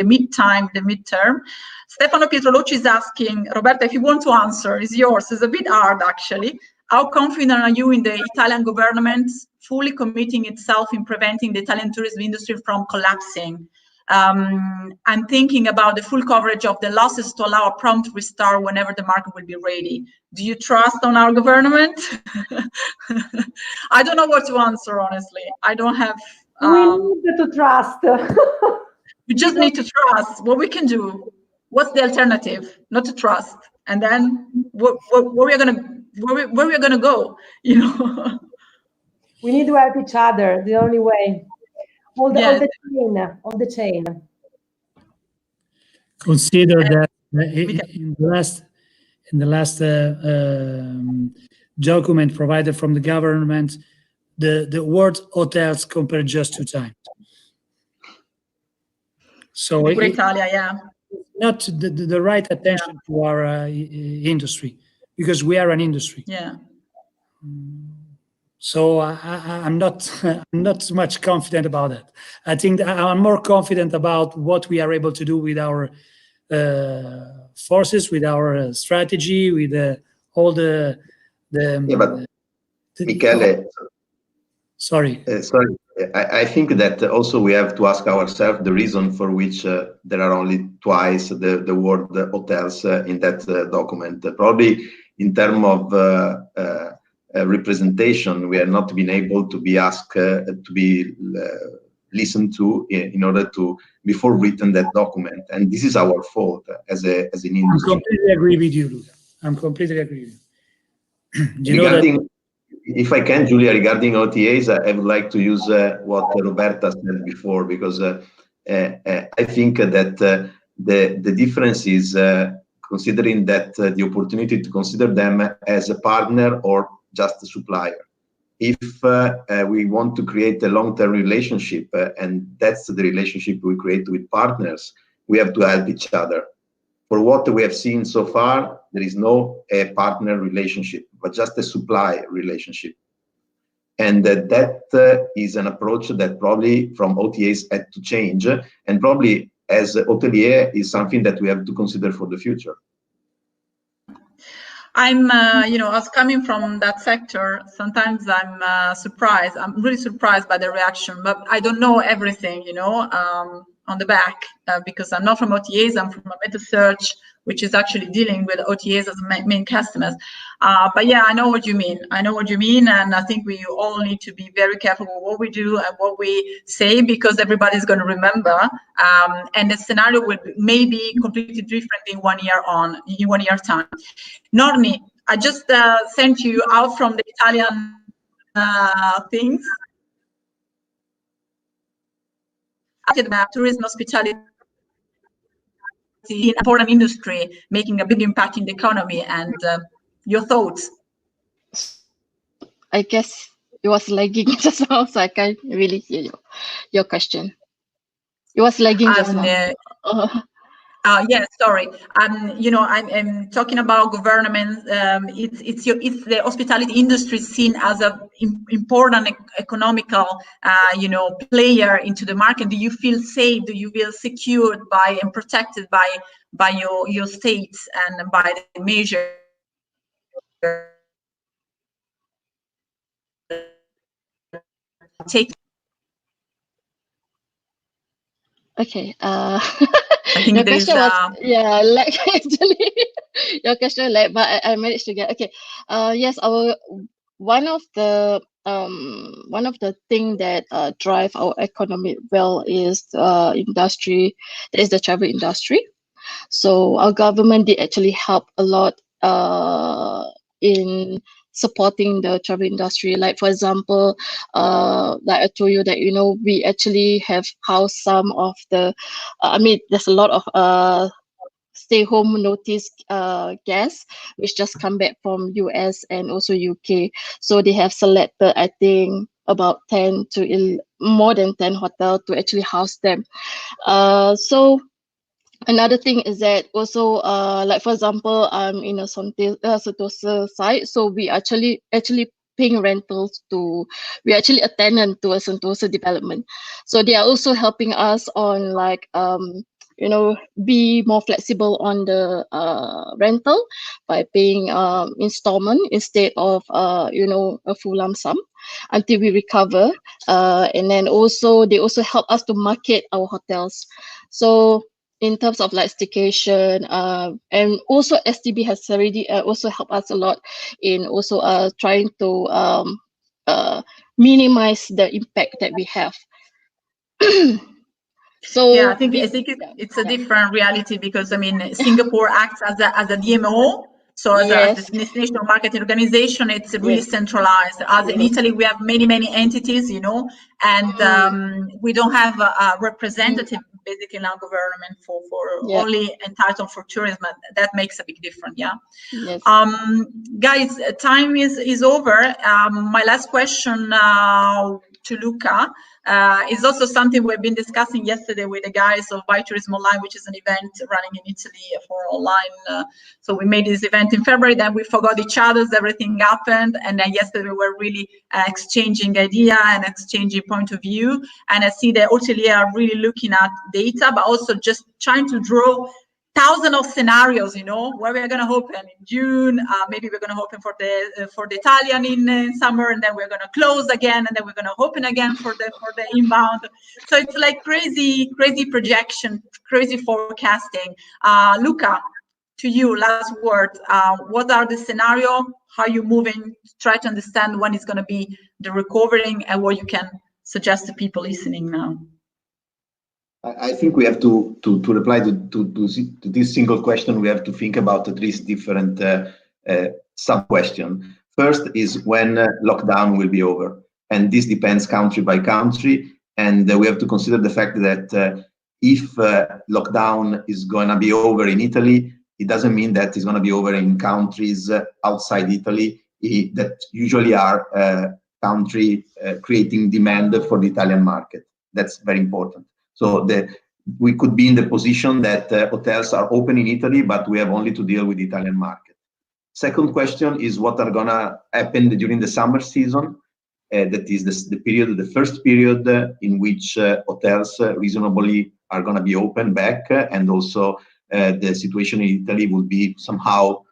midterm. Stefano Pietrolucci is asking, Roberta, if you want to answer, it's yours. It's a bit hard, actually. How confident are you in the Italian government fully committing itself in preventing the Italian tourism industry from collapsing? I'm thinking about the full coverage of the losses to allow a prompt restart whenever the market will be ready. Do you trust on our government? I don't know what to answer, honestly. I don't have... we need to trust. We just need to trust what we can do. What's the alternative? Not to trust. And then where we're gonna go, you know? We need to help each other, the only way. All the chain. Consider that in the last document provided from the government, the word hotels compared just 2 times. So Italia, yeah. Not the right attention to our industry, because we are an industry. Yeah. So I'm not much confident about that. I think I'm more confident about what we are able to do with our forces, with our strategy, with all the. Yeah, but Michele. Sorry. Sorry. I think that also we have to ask ourselves the reason for which there are only twice the word hotels in that document. Probably in terms of representation, we are not been able to be asked to be listened to in order to before written that document, and this is our fault as an industry. I completely agree with you, Luca. I'm completely agree with you. Regarding, if I can, Giulia, regarding OTAs, I would like to use what Roberta said before, because I think that the difference is considering that the opportunity to consider them as a partner or just a supplier. If we want to create a long-term relationship, and that's the relationship we create with partners, we have to help each other. For what we have seen so far, there is no partner relationship, but just a supply relationship. And that is an approach that probably from OTAs had to change, and probably as hotelier is something that we have to consider for the future. I'm, you know, as coming from that sector, sometimes I'm surprised. I'm really surprised by the reaction, but I don't know everything, you know, on the back, because I'm not from OTAs. I'm from a meta search, which is actually dealing with OTAs as main customers. But yeah, I know what you mean. I know what you mean, and I think we all need to be very careful with what we do and what we say, because everybody's going to remember, and the scenario will maybe completely different in 1 year in 1 year time. Norni, I just sent you out from the Italian things. Tourism, hospitality, an important industry, making a big impact in the economy, and your thoughts? I guess it was lagging just now, so I can't really hear your question. It was lagging just now. Yeah, sorry. You know, I'm talking about government. It's the hospitality industry seen as a important economical, you know, player into the market. Do you feel safe? Do you feel secured by and protected by your states and by the measure? Take. Okay. I think your question was like actually your question like, but I managed to get okay. Yes, our one of the thing that drive our economy well is industry. That is the travel industry. So our government did actually help a lot in supporting the travel industry. Like for example, like I told you that, you know, we actually have housed some of the I mean there's a lot of stay home notice guests which just come back from US and also UK. So they have selected, I think, about 10 to more than 10 hotels to actually house them. So another thing is that also like for example, I'm in a Sentosa site, so we actually paying rentals to, we actually a tenant to a Sentosa development, so they are also helping us on like be more flexible on the rental by paying installment instead of a full lump sum until we recover. And then also they also help us to market our hotels. So in terms of like staycation, and also STB has already also helped us a lot in also trying to minimize the impact that we have. So yeah, I think it's a different reality, because I mean Singapore acts as a DMO, so as a destination marketing organization. It's really centralized. As in Italy, we have many entities, and we don't have a representative basically in our government for only entitled for tourism. That makes a big difference. Yeah. Yes. Guys, time is over. My last question to Luca is also something we've been discussing yesterday with the guys of Buy Tourism Online, which is an event running in Italy for online. So we made this event in February, then we forgot each other's, everything happened. And then yesterday we were really exchanging idea and exchanging point of view. And I see that hoteliers are really looking at data, but also just trying to draw thousands of scenarios, where we're going to open in June, maybe we're going to open for the Italian in summer, and then we're going to close again, and then we're going to open again for the inbound. So it's like crazy projection, crazy forecasting. Luca, to you, last word. What are the scenario? How you moving? Try to understand when it's going to be the recovering, and what you can suggest to people listening now. I think we have to reply to this single question. We have to think about at least different sub-questions. First is when lockdown will be over, and this depends country by country. And we have to consider the fact that if lockdown is going to be over in Italy, it doesn't mean that it's going to be over in countries outside Italy that usually are country creating demand for the Italian market. That's very important. So we could be in the position that hotels are open in Italy, but we have only to deal with the Italian market. Second question is what are going to happen during the summer season. That is the first period in which hotels reasonably are going to be open back, and also the situation in Italy will be somehow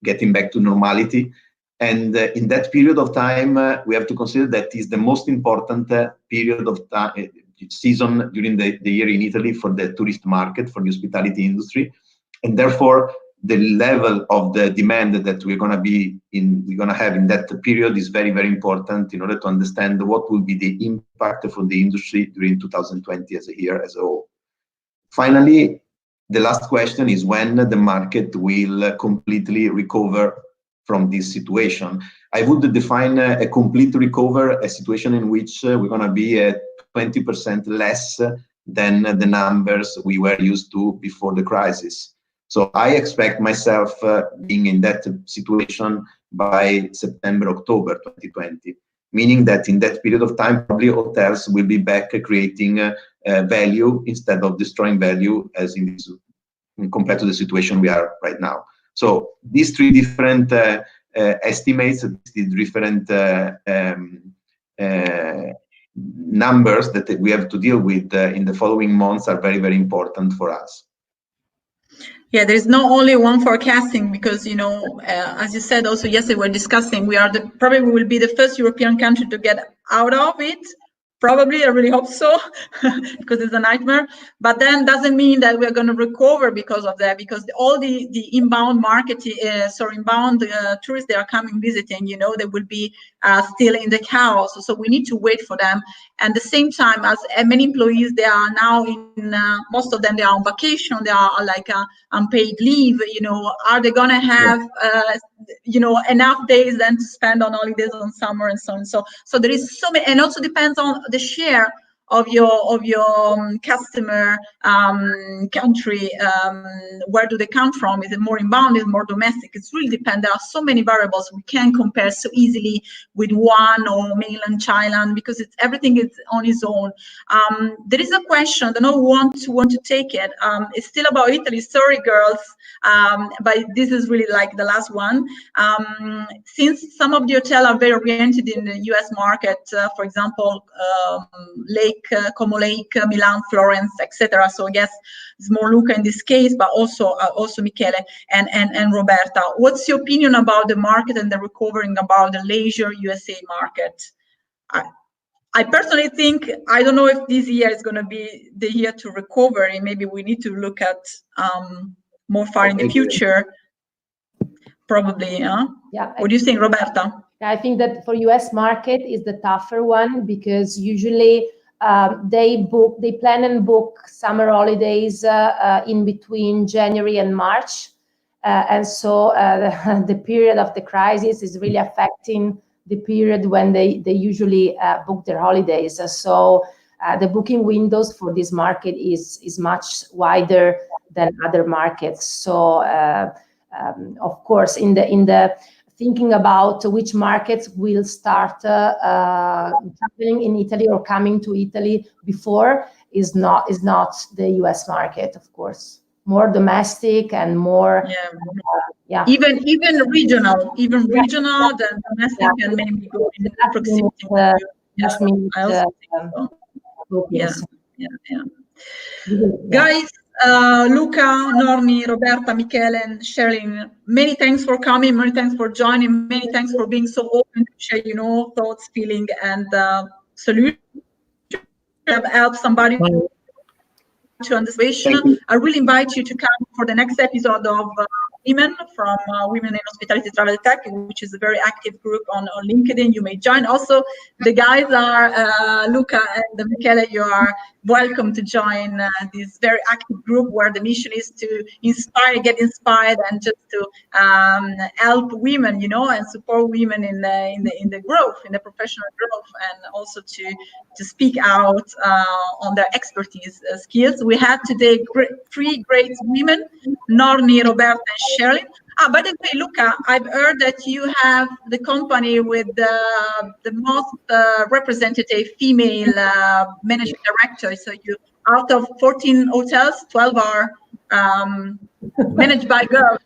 getting back to normality. And in that period of time, we have to consider that is the most important period of time, season during the year in Italy for the tourist market, for the hospitality industry, and therefore the level of the demand that we're going to have in that period is very, very important in order to understand what will be the impact for the industry during 2020 as a year as a whole. Finally, the last question is when the market will completely recover from this situation. I would define a complete recover a situation in which we're going to be at 20% less than the numbers we were used to before the crisis. So I expect myself being in that situation by September, October 2020, meaning that in that period of time, probably hotels will be back creating value instead of destroying value as in this, compared to the situation we are right now. So these three different estimates, these different numbers that we have to deal with in the following months are very, very important for us. Yeah, there's not only one forecasting, because as you said also yesterday, we're discussing probably we will be the first European country to get out of it. Probably, I really hope so, because it's a nightmare. But then doesn't mean that we're going to recover because of that, because all the inbound inbound tourists, they are coming visiting, they will be still in the chaos. So we need to wait for them. And at the same time, as many employees, they are now most of them, they are on vacation, they are like unpaid leave, are they going to have, enough days then to spend on holidays on summer and so on. So there is so many, and also depends on the share of your customer country. Where do they come from? Is it more inbound? Is it more domestic? It's really depends. There are so many variables. We can't compare so easily with one or mainland China, because everything is on its own. There is a question. I don't know who want to take it. It's still about Italy. Sorry, girls, but this is really like the last one. Since some of the hotels are very oriented in the U.S. market, for example, Lake Lake, Como Lake, Milan, Florence, etc. So I guess it's more Luca in this case, but also Michele and Roberta. What's your opinion about the market and the recovering about the leisure USA market? I personally think, I don't know if this year is going to be the year to recover, and maybe we need to look at more far in the future. Probably, yeah. What do you think, Roberta? I think that for US market is the tougher one, because usually they plan and book summer holidays in between January and March, and so the period of the crisis is really affecting the period when they usually book their holidays. So the booking windows for this market is much wider than other markets. So of course, in the thinking about which markets will start traveling in Italy or coming to Italy before is not the US market, of course. More domestic and more even regional, than domestic, and maybe go in proximity. Guys, Luca, Norni, Roberta, Michele, and Sheryl, many thanks for coming, many thanks for joining, many thanks for being so open to share, thoughts, feeling, and solutions. Have helped somebody to understand. I really invite you to come for the next episode of Women from Women in Hospitality Travel Tech, which is a very active group on LinkedIn. You may join. Also, the guys are Luca and Michele. You are welcome to join this very active group where the mission is to inspire, get inspired, and just to help women, and support women in the growth, in the professional growth, and also to speak out on their expertise skills. We had today three great women, Norni, Roberta, and Sheryl. By the way, Luca, I've heard that you have the company with the most representative female managing director. So you, out of 14 hotels, 12 are managed by girls.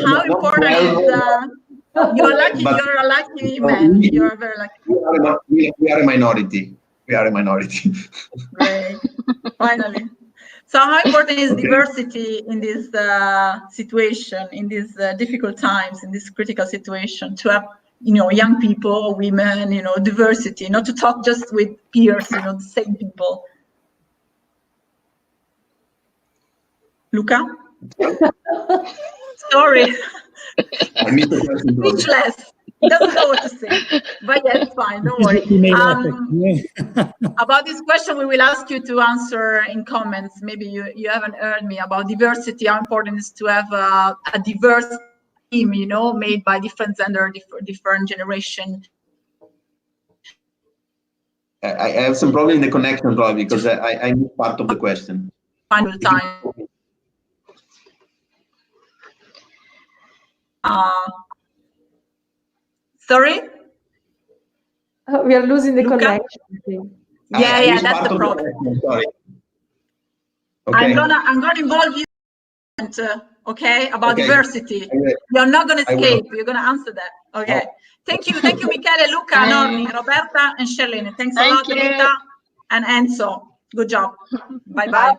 How important is you're lucky, you're a lucky man. You're very lucky. We are a minority. We are a minority. Great. Finally. So how important is diversity in this situation, in these difficult times, in this critical situation, to have, young people, women, diversity, not to talk just with peers, the same people. Luca? Sorry. Speechless. He doesn't know what to say. But yeah, it's fine. Don't worry. About this question, we will ask you to answer in comments. Maybe you haven't heard me about diversity. How important it is to have a diverse team, made by different gender, different generation. I have some problem in the connection, probably, because I missed part of the question. Final time. Sorry? We are losing the connection. Yeah, that's the problem. Sorry. Okay. I'm gonna involve you, okay, about diversity. You're not gonna escape. You're gonna answer that. Okay. Thank you, Michele, Luca, Norni, Roberta, and Sheryl. Thanks a lot, Rita and Enzo. Good job. Bye-bye.